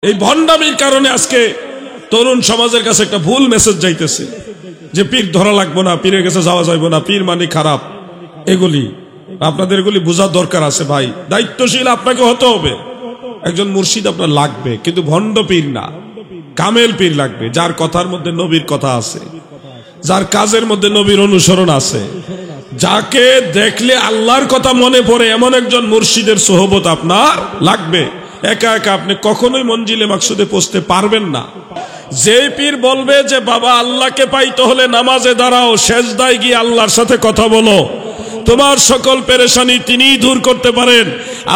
এই ভণ্ডামির কারণে আজকে তরুণ সমাজের কাছে একটা ভুল মেসেজ যাইতেছে যে পীর ধরা লাগবো না, পীরের কাছে যাওয়া যাইবো না, পীর মানে খারাপ। এগুলি আপনাদের এগুলি বোঝার দরকার আছে ভাই। দায়িত্বশীল আপনাকে হতে হবে। একজন মুর্শিদ আপনার লাগবে, কিন্তু ভণ্ড পীর না, কামেল পীর লাগবে, যার কথার মধ্যে নবীর কথা আছে, যার কাজের মধ্যে নবীর অনুসরণ আছে, যাকে দেখলে আল্লাহর কথা মনে পড়ে, এমন একজন মুর্শিদের সোহবত আপনার লাগবে। একা একা আপনি কখনোই মঞ্জিলে মাকসুদে পৌঁছতে পারবেন না। যে পীর বলবে যে বাবা আল্লাহকে পাইতে হলে নামাজে দাঁড়াও, সেজদায় গিয়ে আল্লাহর সাথে কথা বলো, তোমার সকল পেরেশানি তিনিই দূর করতে পারেন,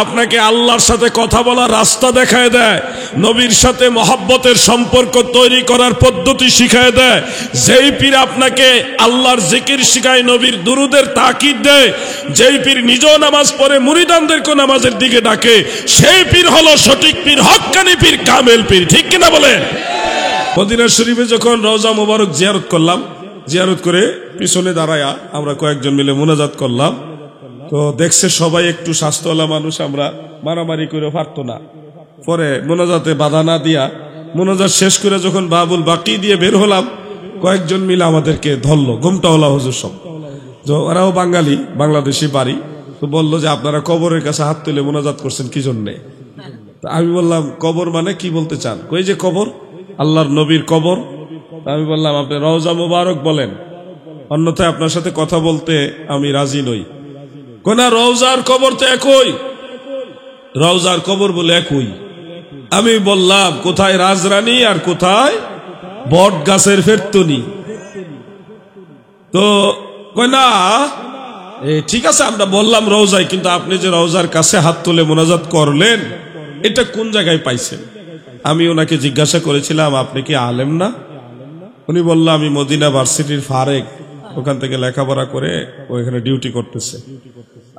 আপনাকে আল্লাহর সাথে কথা বলার রাস্তা দেখায় দেয়, নবীর সাথে মহব্বতের সম্পর্ক তৈরি করার পদ্ধতি শিখায় দেয়, যেই পীর আপনাকে আল্লাহর জিকির শিখায়, নবীর দুরুদের তাকিদ দেয়, যেই পীর নিজেও নামাজ পড়ে মুরিদানদেরকে নামাজের দিকে ডাকে, সেই পীর হলো সঠিক পীর, হক্কানি পীর, কামেল পীর। ঠিক কিনা বলেন? মদিনা শরীফে যখন রওজা মোবারক জিয়ারত করলাম, জিয়ারত করে পিছনে দাঁড়ায়া আমরা কয়েকজন মিলে মোনাজাত করলাম, তো দেখছে সবাই একটু স্বাস্থ্যওয়ালা মানুষ, আমরা মারামারি করে পারতো না। পরে মোনাজাতে বাধা না দিয়া মোনাজাত শেষ করে যখন বাবুল বাকি দিয়ে বের হলাম, কয়েকজন মিলে আমাদেরকে ধরলো, গোমটাওয়ালা হুজুর সব, ওরাও বাঙালি, বাংলাদেশি বাড়ি, তো বললো যে আপনারা কবরের কাছে হাত তুলে মোনাজাত করছেন কি জন্যে? আমি বললাম কবর মানে কি বলতে চান? কই যে কবর, আল্লাহর নবীর কবর। আমি বললাম আপনি রওজা মুবারক বলেন, অন্যথায় আপনার সাথে কথা বলতে আমি রাজি নই। কোনা রওজার কবর তো একই, রওজার কবর বলে একই। আমি বললাম কোথায় রাজরানী আর কোথায় বট গাছের ফেরতুনি? তো কইনা ঠিক আছে, আমরা বললাম রওজায়, কিন্তু আপনি যে রওজার কাছে হাত তুলে মোনাজাত করলেন, এটা কোন জায়গায় পাইছেন? আমি ওনাকে জিজ্ঞাসা করেছিলাম আপনি কি আলেম না? উনি বলল আমি মদিনা ভার্সিটির ফারেক, ওখান থেকে লেখাপড়া করে ওইখানে ডিউটি করতেছে।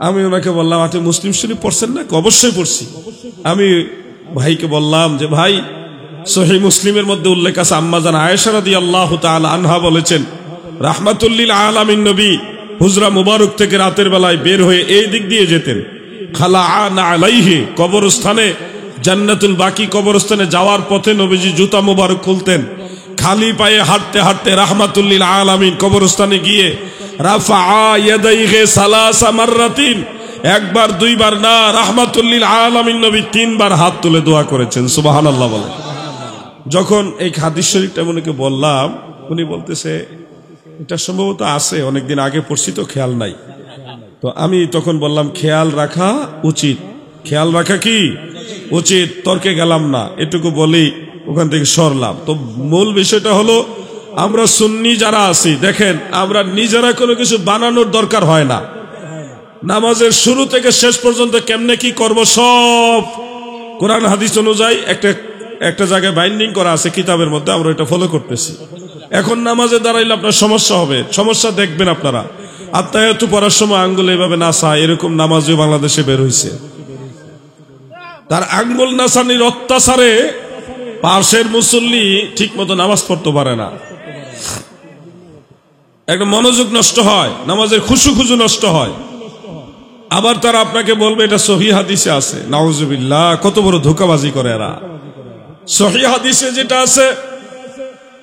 আমি ওনাকে বললাম আপনি মুসলিম শরীফ পড়ছেন না? অবশ্যই পড়ছি। আমি ভাইকে বললাম যে ভাই, সহিহ মুসলিমের মধ্যে উল্লেখ আছে আম্মাজান আয়েশা রাদিয়াল্লাহু তাআলা আনহা বলেছেন, রাহমাতুল লিল আলামিন নবী হুজরা মুবারক থেকে রাতের বেলায় বের হয়ে এই দিক দিয়ে যেতেন, খালাআনা আলাইহি, কবরস্থানে জান্নাতুল বাকি কবরস্থানে যাওয়ার পথে নবীজি জুতা মুবারক খুলতেন, খালি পায়ে হাঁটতে হাঁটতে রাহমাতুল লিল আলামিন কবরস্থানে গিয়ে রাফা ইয়াদাইহি সালাসা মাররাতিন, একবার দুইবার না, রাহমাতুল লিল আলামিন নবী তিনবার হাত তুলে দোয়া করেছেন। সুবহানাল্লাহ বলেন। যখন এই হাদিস শরীফটা উনিকে বললাম, উনি বলতেছে এটা সম্ভবত আছে, অনেকদিন আগে পড়ছি তো খেয়াল নাই। তো আমি তখন বললাম খেয়াল রাখা উচিত, খেয়াল রাখা কি উচিত, তর্কে গেলাম না, এটুকু বলি ওখান থেকে সরলাম। তো মূল বিষয়টা হলো আমরা সুন্নি যারা আছি, দেখেন আমরা নিজেরা কোনো কিছু বানানোর দরকার হয় না। নামাজের শুরু থেকে শেষ পর্যন্ত কেমনে কি করব সব কোরআন হাদিস অনুযায়ী একটা জায়গায় বাইন্ডিং করা আছে কিতাবের মধ্যে, আমরা এটা ফলো করতেছি। এখন নামাজে দাঁড়াইলে আপনার সমস্যা হবে, সমস্যা দেখবেন আপনারা। আত্মায়াতু পড়ার সময় আঙ্গুল এইভাবে নাসা, এরকম নামাজও বাংলাদেশে বের হয়েছে। তার আঙ্গুল নাসানির অত্যাচারে পাশের মুসল্লি ঠিক মতো নামাজ পড়তে পারে না, একটা মনোযোগ নষ্ট হয়, নামাজের খুশু নষ্ট হয়। আবার তারা আপনাকে বলবে এটা সহিহ হাদিসে আছে, নাউজুবিল্লাহ, কত বড় ধোঁকাবাজি করে এরা। সহিহ হাদিসে যেটা আছে,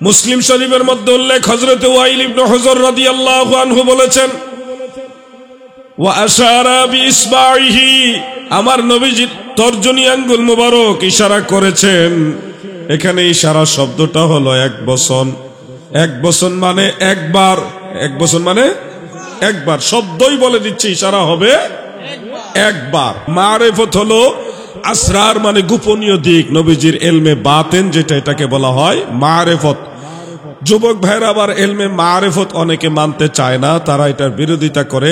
মুসলিম শরীফের মধ্যে উল্লেখ, হযরত ওয়াইল ইবনে হুজর রাদিয়াল্লাহু আনহু বলেছেন, ওয়া আশারা বিইসবাইহি, আমার নবীজি তর্জনী আঙ্গুল মুবারক ইশারা করেছেন। এখানে ইশারা শব্দটা হলো এক বচন, এক বচন মানে একবার, এক বচন মানে একবার, শব্দই বলে দিচ্ছে ইশারা হবে একবার। মারিফত হলো আসরার মানে গোপনীয় দিক, নবীজির ইলমে বাতেন যেটা, এটাকে বলা হয় মারিফত। যুবক ভাইরা আবার ইলমে মারিফত অনেকে মানতে চায় না, তারা এটার বিরোধিতা করে,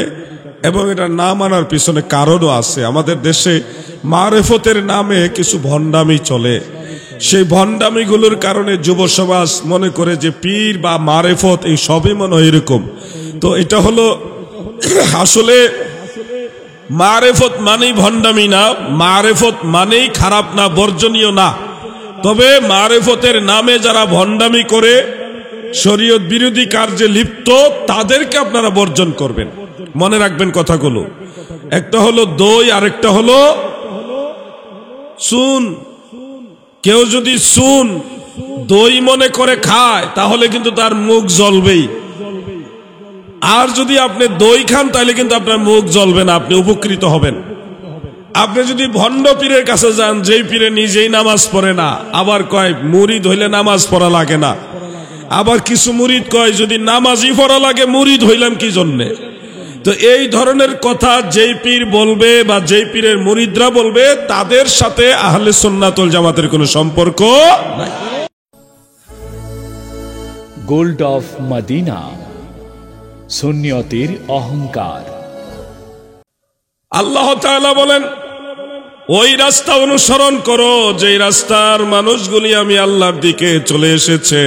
এবং এটা না মানার পিছনে কারণও আছে। আমাদের দেশে মারিফতের নামে কিছু ভণ্ডামি চলে, সেই ভণ্ডামিগুলোর কারণে যুব সমাজ মনে করে যে পীর বা মারিফত এই সবই মনে হয় এরকম। তো এটা হলো আসলে মারিফত মানেই ভণ্ডামি না, মারিফত মানেই খারাপ না, বর্জনীয় না। তবে মারিফতের নামে যারা ভণ্ডামি করে, শরীয়ত বিরোধী কার্যে লিপ্ত, তাদেরকে আপনারা বর্জন করবেন। মনে রাখবেন কথাগুলো, একটা হলো দই, আরেকটা হলো চুন। কেউ যদি চুন দই মনে করে খায় তাহলে কিন্তু তার মুখ জ্বলবেই, আর যদি আপনি দই খান তাহলে কিন্তু আপনার মুখ জ্বলবে না, আপনি উপকৃত হবেন। আপনি যদি ভণ্ড পীরের কাছে যান, যেই পীরে নিজেই নামাজ পড়ে না, আবার কয় মুরিদ হইলে নামাজ পড়া লাগে না, আবার কিছু মুরিদ কয় যদি নামাজই পড়া লাগে মুরিদ হইলাম কি জন্যে। তো এই ধরনের কথা যেই পীর বলবে বা যেই পীরের মুরিদরা বলবে তাদের সাথে আহলে সুন্নাত ওয়াল জামাতের কোনো সম্পর্ক নাই। গোল্ড অফ মদিনা, সুন্নিয়তের অহংকার। আল্লাহ তাআলা বলেন, ওই রাস্তা অনুসরণ করো যেই রাস্তার মানুষগুলি আমি আল্লাহর দিকে চলে এসেছে,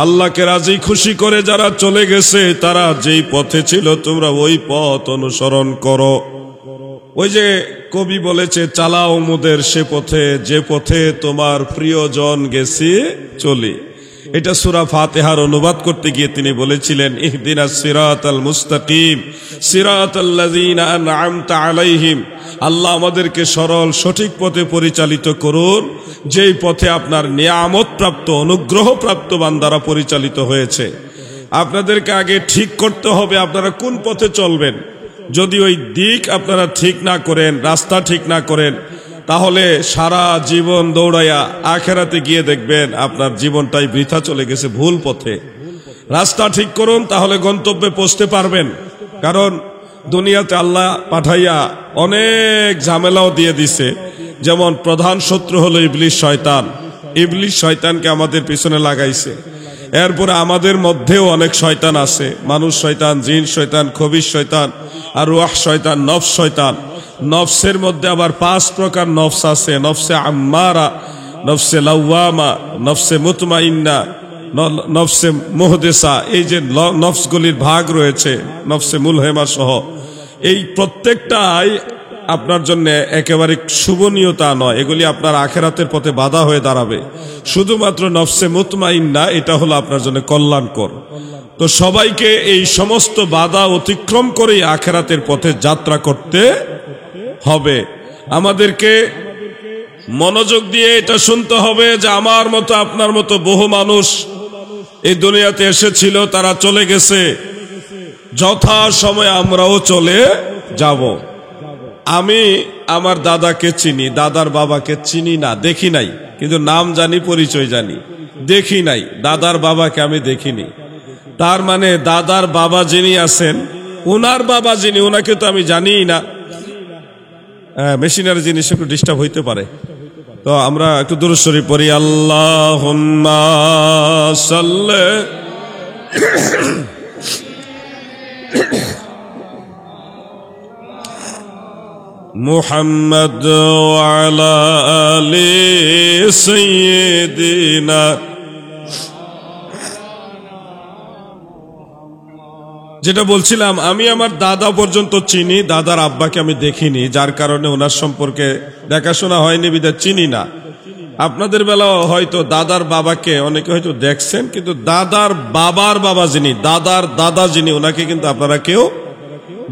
আল্লাহকে রাজি খুশি করে যারা চলে গেছে, তারা যেই পথে ছিল তোমরা ওই পথ অনুসরণ করো। ওই যে কবি বলেছে, চালাও মোদের সে পথে যে পথে তোমার প্রিয়জন গেছে চলি। এটা সূরা ফাতিহার অনুবাদ করতে গিয়ে তিনি বলেছিলেন, ইহদিনাস সিরাতাল মুস্তাকিম সিরাতাল্লাযীনা আন'আমতা আলাইহিম, আল্লাহ আমাদেরকে সরল সঠিক পথে পরিচালিত করুন, যেই পথে আপনার নিয়ামত প্রাপ্ত অনুগ্রহ প্রাপ্ত বান্দারা পরিচালিত হয়েছে। আপনাদেরকে আগে ঠিক করতে হবে আপনারা কোন পথে চলবেন। যদি ওই দিক আপনারা ঠিক না করেন, রাস্তা ঠিক না করেন, তাহলে সারা জীবন দৌড়াইয়া আখেরাতে গিয়ে দেখবেন আপনার জীবনটাই বৃথা চলে গেছে ভুল পথে। রাস্তা ঠিক করুন, তাহলে গন্তব্যে পৌঁছতে পারবেন। কারণ দুনিয়াতে আল্লাহ পাঠাইয়া অনেক ঝামেলাও দিয়ে দিছে। যেমন প্রধান শত্রু হলো ইবলিস শয়তান। ইবলিস শয়তানকে আমাদের পিছনে লাগাইছে। এরপরে আমাদের মধ্যেও অনেক শয়তান আছে, মানুষ শয়তান, জিন শয়তান, খবিশ শয়তান, আর রূহ শয়তান, নফস শয়তান। নফসের মধ্যে আবার 5 প্রকার নফস আছে, নফসে আম্মারা, নফসে লাওয়ামা, নফসে মুতমাইন্না, নফসে মুহদেসা। এই যে নফসগুলির ভাগ রয়েছে, নফসে মুলহেমা সহ, এই প্রত্যেকটাই আপনার জন্য একেবারে শুভনীয়তা নয়, এগুলি আপনার আখেরাতের পথে বাধা হয়ে দাঁড়াবে। শুধুমাত্র নফসে মুতমাইন্না এটা হলো আপনার জন্য কল্যাণকর। তো সবাইকে এই সমস্ত বাধা অতিক্রম করেই আখেরাতের পথে যাত্রা করতে হবে। আমাদেরকে মনোযোগ দিয়ে এটা শুনতে হবে যে আমার মতো আপনার মতো বহু মানুষ এই দুনিয়াতে এসেছিল, তারা চলে গেছে, যথা সময় আমরাও চলে যাব। আমি আমার দাদাকে চিনি, দাদার বাবাকে চিনি না, দেখি নাই, কিন্তু নাম জানি, পরিচয় জানি। দেখি নাই, দাদার বাবাকে আমি দেখিনি। তার মানে দাদার বাবা যিনি আছেন, উনার বাবা যিনি, উনাকে তো আমি জানিই না। মেশিনারি জিনিস একটু ডিস্টার্ব হইতে পারে, তো আমরা একটু দুরূদ শরীফ পড়ি। আল্লাহুম্মা সাল্লি মুহাম্মদ ওয়া আলা আলি সাইয়্যিদিনা। যেটা বলছিলাম, আমি আমার দাদা পর্যন্ত চিনি, দাদার আব্বাকে আমি দেখিনি, যার কারণে ওনার সম্পর্কে দেখাশোনা হয়নি, বিধায় চিনি না। আপনাদের বেলাও হয়তো দাদার বাবাকে অনেকে হয়তো দেখছেন, কিন্তু দাদার বাবার বাবা যিনি, দাদার দাদা যিনি, ওনাকে কিন্তু আপনারা কেউ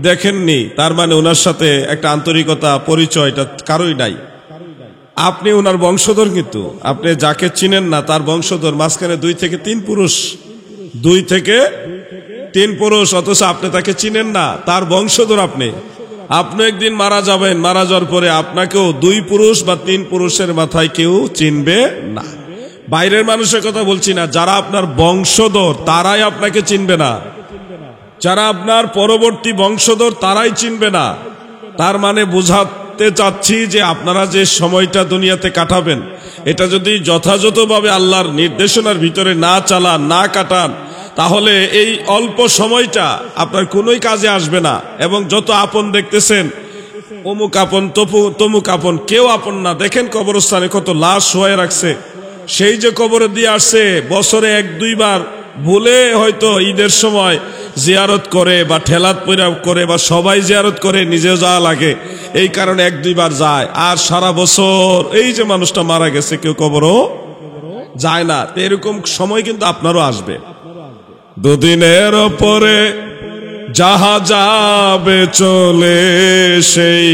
দেখেননি। তার মানে ওনার সাথে একটা আন্তরিকতা, পরিচয় এটা কারোই নাই। আপনি ওনার বংশধর, কিন্তু আপনি যাকে চিনেন না তার বংশধর। মাঝখানে 2 থেকে 3 পুরুষ, 2 থেকে 3 পুরুষ, অথচ আপনি তাকে চিনেন না, তার বংশধর আপনি। আপনি একদিন মারা যাবেন, মারা যাওয়ার পরে আপনাকেও 2 পুরুষ বা 3 পুরুষের মাথায় কেউ চিনবে না। বাইরের মানুষের কথা বলছি না, যারা আপনার বংশধর তারাই আপনাকে চিনবে না, যারা আপনার পরবর্তী বংশধর তারাই চিনবে না। তার মানে বোঝাতে চাচ্ছি যে আপনারা যে সময়টা দুনিয়াতে কাটাবেন, এটা যদি যথাযথভাবে আল্লাহর নির্দেশনার ভিতরে না চালান, না কাটান, তাহলে এই অল্প সময়টা আপনার কোনোই কাজে আসবে না। এবং যত আপন দেখতেছেন, অমুক আপন, তমুক আপন, কেউ আপন না। দেখেন কবরস্থানে কত লাশ শোয়ায় রাখছে, সেই যে কবরে দিয়ে আসছে বছরে 1-2 বার ভুলে হয়তো ঈদের সময় জিয়ারত করে বা ঠেলাত পয়রা করে বা সবাই জিয়ারত করে, নিজে যাওয়া লাগে, এই কারণে 1-2 বার যায়। আর সারা বছর এই যে মানুষটা মারা গেছে কেউ কবরও যায় না। তো এরকম সময় কিন্তু আপনারও আসবে। 2 দিনের পরে যাহা যাবে চলে, সেই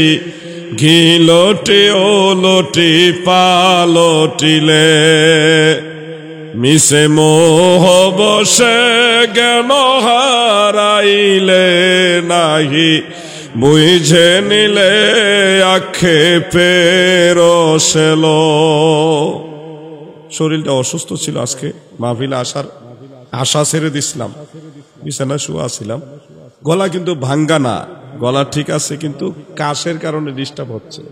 ঘিলটি ও লটি পালটিলে মিশে মোহ বসে জ্ঞান হারাইলে নাহি বুঝে নিলে আক্ষেপের রসেল। শরীরটা অসুস্থ ছিল, আজকে মাহফিলে আসার আশা ছেড়ে দিছিলাম, বিছানা শুয়ে ছিলাম। গলা কিন্তু ভাঙ্গা না, গলা ঠিক আছে, কিন্তু কাশের কারণে ডিস্টার্ব হচ্ছে।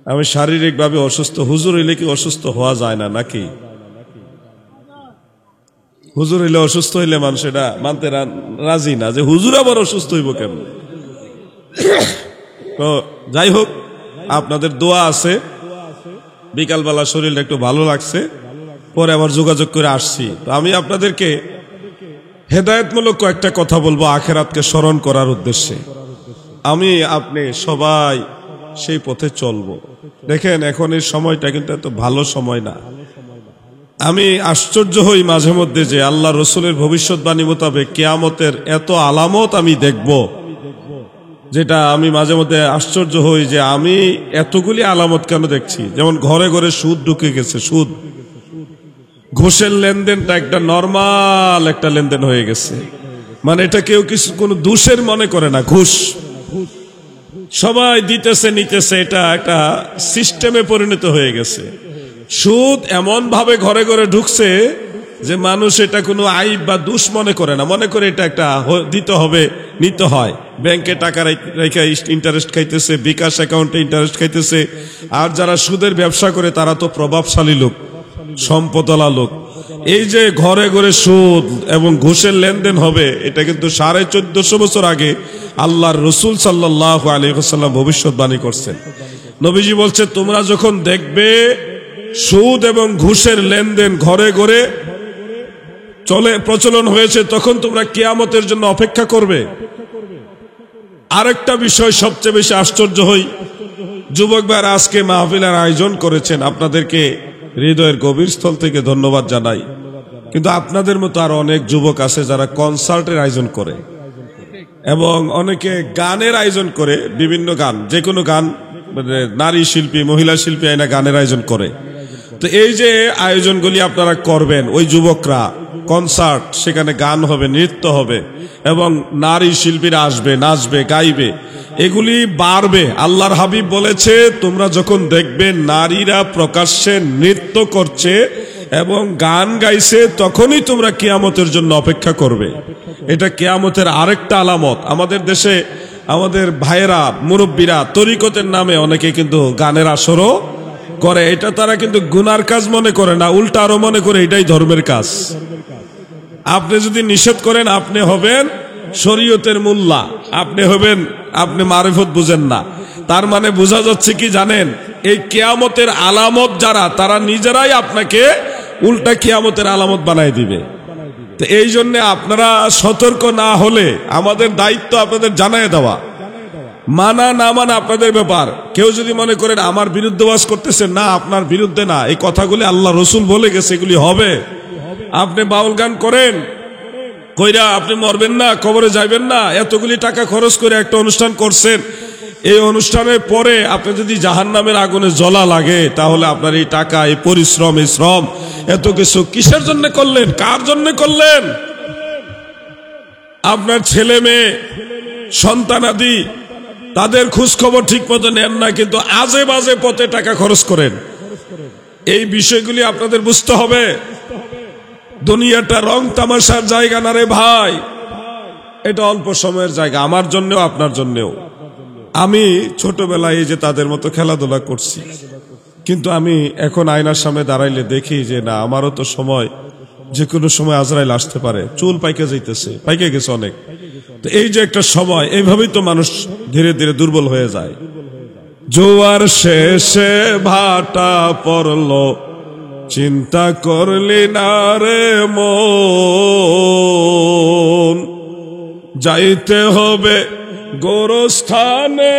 আমি শারীরিকভাবে অসুস্থ। হুজুর হইলে কি অসুস্থ হওয়া যায় না নাকি? হুজুর হইলে অসুস্থ হইলে মানুষ এটা মানতে রাজি না, যে হুজুর আবার অসুস্থ হইব কেমন। তো যাই হোক, আপনাদের দোয়া আছে। বিকালবেলা শরীরটা একটু ভালো লাগছে, পরে আবার যোগাযোগ করে আসছি। তো আমি আপনাদেরকে হেদায়েতমূলক কয়েকটা কথা বলবো আখিরাতকে স্মরণ করার উদ্দেশ্যে। আমি আপনি সবাই সেই পথে চলবো। দেখেন, এখন এই সময়টা কিন্তু এত ভালো সময় না। আমি আশ্চর্য হই মাঝে মধ্যে যে আল্লাহ রসুলের ভবিষ্যৎবাণী মোতাবেক কিয়ামতের এত আলামত আমি দেখব, যেটা আমি মাঝে মধ্যে আশ্চর্য হই যে আমি এতগুলি আলামত কেন দেখছি। যেমন ঘরে ঘরে সুদ ঢুকে গেছে, সুদ, ঘুষের লেনদেনটা একটা নরমাল একটা লেনদেন হয়ে গেছে। মানে এটা কেউ কিছু কোনো দোষের মনে করে না। ঘুষ সবাই দিতেছে, নিতেছে, এটা একটা সিস্টেমে পরিণত হয়ে গেছে। সুদ এমন ভাবে ঘরে ঘরে ঢুকছে যে মানুষ এটা কোনো আইব বা দোষ মনে করে না, মনে করে এটা একটা দিতে হবে, নিতে হয়। ব্যাংকে টাকা রেখে ইন্টারেস্ট খাইতেছে, বিকাশ অ্যাকাউন্টে ইন্টারেস্ট খাইতেছে। আর যারা সুদের ব্যবসা করে তারা তো প্রভাবশালী লোক, সম্পদওয়ালা লোক। এই যে ঘরে ঘরে সুদ এবং ঘুষের লেনদেন হবে, এটা কিন্তু 1450 বছর আগে আল্লাহর রসুল সাল্লাল্লাহু আলাইহি ওয়াসাল্লাম ভবিষ্যৎবাণী করছেন। নবীজি বলছে, তোমরা যখন দেখবে সুদ এবং ঘুষের লেনদেন ঘরে ঘরে প্রচলন হয়েছে, তখন তোমরা কিয়ামতের জন্য অপেক্ষা করবে। আরেকটা বিষয় সবচেয়ে বেশি আশ্চর্য হই, যুবক ভাইরা আজকে মাহফিলের আয়োজন করেছেন, আপনাদেরকে হৃদয়ের গভীর স্থল থেকে ধন্যবাদ জানাই। কিন্তু আপনাদের মতো আরো অনেক যুবক আছে যারা কনসার্টের আয়োজন করে এবং অনেকে গানের আয়োজন করে, বিভিন্ন গান, যে কোনো গান, মানে নারী শিল্পী, মহিলা শিল্পী আইনা গানের আয়োজন করে। তো এই যে আয়োজনগুলি আপনারা করবেন, ওই যুবকরা কনসার্ট, সেখানে গান হবে, নৃত্য হবে এবং নারী শিল্পীরা আসবে, নাচবে, গাইবে, এগুলি বাড়বে। আল্লাহর হাবিব বলেছে, তোমরা যখন দেখবে নারীরা প্রকাশ্যে নৃত্য করছে এবং গান গাইছে, তখনই তোমরা কিয়ামতের জন্য অপেক্ষা করবে। এটা কিয়ামতের আরেকটা আলামত। আমাদের দেশে আমাদের ভাইয়েরা, মুরব্বীরা তরিকতের নামে অনেকে কিন্তু গানের আসরও করে। এটা তারা কিন্তু গুনার কাজ মনে করে না, উল্টা আরো মনে করে এটাই ধর্মের কাজ। আপনি যদি নিষেধ করেন, আপনি হবেন শরীয়তের মোল্লা, আপনি হবেন, আপনি মারিফত বুঝেন না। তার মানে বোঝা যাচ্ছে কি জানেন, এই কিয়ামতের আলামত যারা, তারা নিজেরাই আপনাকে উল্টা কিয়ামতের আলামত বানাই দিবে। তো এই জন্য আপনারা সতর্ক না হলে আমাদের দায়িত্ব আপনাদের জানায় দেওয়া। মানা না মানা আপনাদের ব্যাপার। কেউ যদি মনে করেন আমার বিরুদ্ধে ওয়াজ করতেছেন, না, আপনার বিরুদ্ধে না, এই কথাগুলি আল্লাহ রসুল বলে গেছে, এগুলি হবে। আপনি বাউল গান করেন, কইরা আপনি মরবেন না, কবরে যাইবেন না, এতগুলি টাকা খরচ করে একটা অনুষ্ঠান করছেন, এই অনুষ্ঠানের পরে আপনি যদি জাহান্নামের আগুনে জ্বলা লাগে, তাহলে আপনার এই টাকা, এই পরিশ্রম, এই শ্রম, এত কিছু কিসের জন্য করলেন, কার জন্য করলেন? আপনার ছেলে মেয়ে, সন্তানাদি, তাদের খোঁজ খবর ঠিক মতো নেন না, কিন্তু আজে বাজে পথে টাকা খরচ করেন। এই বিষয়গুলি আপনাদের বুঝতে হবে। দুনিয়াটা রং তামাশার জায়গা না রে ভাই, এটা অল্প সময়ের জায়গা, আমার জন্যও আপনার জন্যও। আমি ছোটবেলায় এই যে তাদের মতো খেলাধুলা করছি, কিন্তু আমি এখন আয়নার সামনে দাঁড়াইলে দেখি যে না, আমারও তো সময়, যে কোনো সময় আজরাইল আসতে পারে। চুল পাইকে যাইতেছে, পাইকে গেছে অনেক। তো এই যে একটা সময়, এইভাবেই তো মানুষ ধীরে ধীরে দুর্বল হয়ে যায়। জোয়ার শেষে ভাটা পড়লো, চিন্তা করলি না রে মন, যাইতে হবে গোরস্থানে,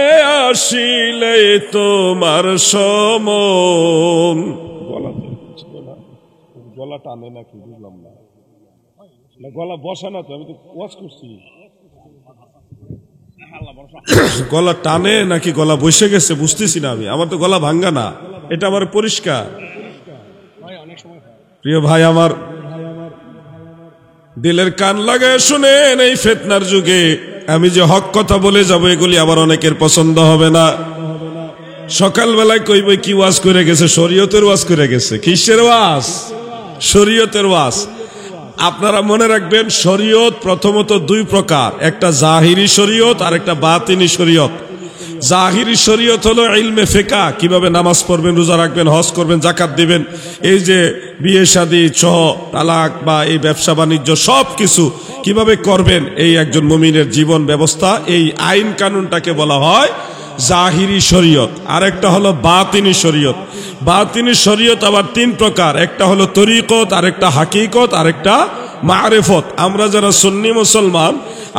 আসিলে তোমার সমন। গলা টানে নাকি বুঝলাম না, গলা বসা না তো, আমি তো ওয়াজ করছি। গলা টানে নাকি গলা বসে গেছে বুঝতেছি না আমি, আমার তো গলা ভাঙ্গা না, এটা আমার পরিষ্কার। প্রিয় ভাই আমার, দিলের কান লাগায় শুনেন, এই ফিতনার যুগে আমি যে হক কথা বলে যাব এগুলি আবার অনেকের পছন্দ হবে না। সকালবেলায় কইব কি ওয়াজ করে গেছে, শরীয়তের ওয়াজ করে গেছে। কিসের ওয়াজ? শরীয়তের ওয়াজ। আপনারা মনে রাখবেন, শরীয়ত প্রথমত দুই প্রকার, একটা জাহিরি শরীয়ত আর একটা বাতিনি শরীয়ত। জাহিরি শরীয়ত হলো ইলমে ফিকহ, কিভাবে নামাজ পড়বেন, রোজা রাখবেন, হজ করবেন, যাকাত দিবেন, এই যে বিয়ে শাদী সহ তালাক বা এই ব্যবসা বাণিজ্য সব কিছু কিভাবে করবেন, এই একজন মুমিনের জীবন ব্যবস্থা, এই আইন কানুনটাকে বলা হয় জাহিরি শরীয়ত। আর একটা হলো বাতিনি শরীয়ত। বাতিনি শরীয়ত আবার তিন প্রকার, একটা হলো তরিকত, আর একটা হাকিকত, আর একটা মারিফত। আমরা যারা সুন্নি মুসলমান,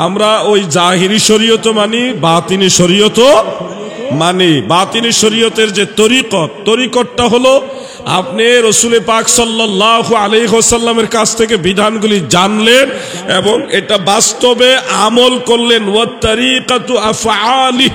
আমরা ওই জাহিরি শরীয়তও মানি, বাতিনি শরীয়তও মানি। বাতিনি শরীয়তের যে তরিকতটা হলো আপনি রাসূল পাক সাল্লাল্লাহু আলাইহি ওয়াসাল্লামের কাছ থেকে বিধানগুলি জানলেন এবং এটা বাস্তবে আমল করলেন। ওয়াত তারিকাতু আফআলি,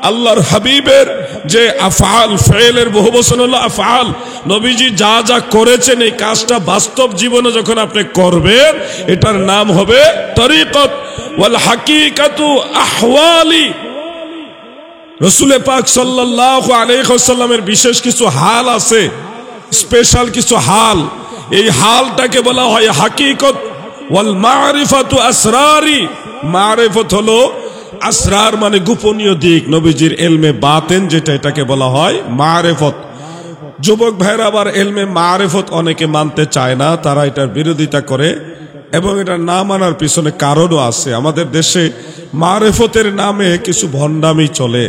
আল্লাহর হাবিবের যে আফআল, ফেলের বহুবচন হলো আফআল, নবীজি যা যা করেছেন এই কাজটা বাস্তব জীবনে যখন আপনি করবেন, এটার নাম হবে তরিকত। ওয়াল হাকিকাতু আহওয়ালি, রাসূল পাক সাল্লাল্লাহু আলাইহি ওয়াসাল্লামের বিশেষ কিছু হাল আছে, স্পেশাল কিছু হাল, এই হালটাকে বলা হয় হাকিকত। ওয়াল মারিফাতু আসরারি, মারিফত হলো আসরার মানে গোপনীয় দিক, নবীজির ইলমে বাতেন যেটা, এটাকে বলা হয় মারিফত। যুবক ভাইরা আবার ইলমে মারিফত অনেকে মানতে চায় না, তারা এটার বিরোধিতা করে এবং এটা না মানার পিছনে কারণও আছে। আমাদের দেশে মারিফতের নামে কিছু ভণ্ডামি চলে,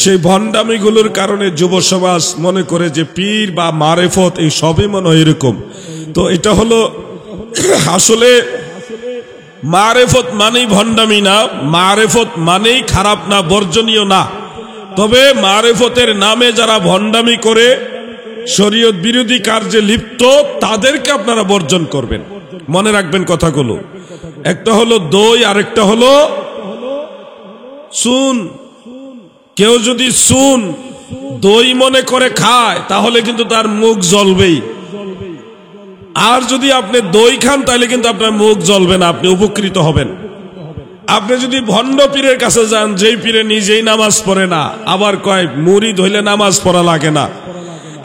সেই ভণ্ডামিগুলোর কারণে যুব সমাজ মনে করে যে পীর বা মারিফত এই সবই মনে হয় এরকম। তো এটা হলো আসলে মারিফত মানেই ভণ্ডামি না, মারিফত মানেই খারাপ না, বর্জনীয় না। তবে মারিফতের নামে যারা ভণ্ডামি করে, শরীয়ত বিরোধী কার্যে লিপ্ত, তাদেরকে আপনারা বর্জন করবেন। মনে রাখবেন কথাগুলো। একটা হলো দই, আরেকটা হলো চুন। কেউ যদি চুন দই মনে করে খায় তাহলে কিন্তু তার মুখ জ্বলবেই, আর যদি আপনি দই খান তাহলে কিন্তু আপনার মুখ জ্বলবে না, আপনি উপকৃত হবেন। আপনি যদি ভণ্ড পীরের কাছে যান, যেই পীরে নিজেই নামাজ পড়ে না, আবার কয় মুরিদ হইলে নামাজ পড়া লাগে না,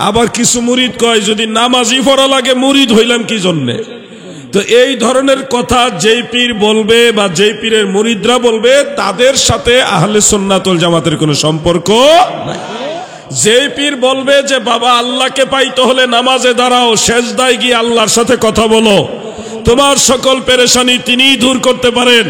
আবার কিছু মুরিদ কয় যদি নামাজই পড়া লাগে মুরিদ হইলাম কি জন্যে। তো এই ধরনের কথা যেই পীর বলবে বা যেই পীরের মুরিদরা বলবে, তাদের সাথে আহলে সুন্নাত ওয়াল জামাতের কোনো সম্পর্ক নাই। যেই পীর বলবে যে বাবা আল্লাহকে পাইতে হলে নামাজে দাঁড়াও, সেজদায় গিয়ে আল্লাহর সাথে কথা বলো, তোমার সকল পেরেশানি তিনিই দূর করতে পারেন,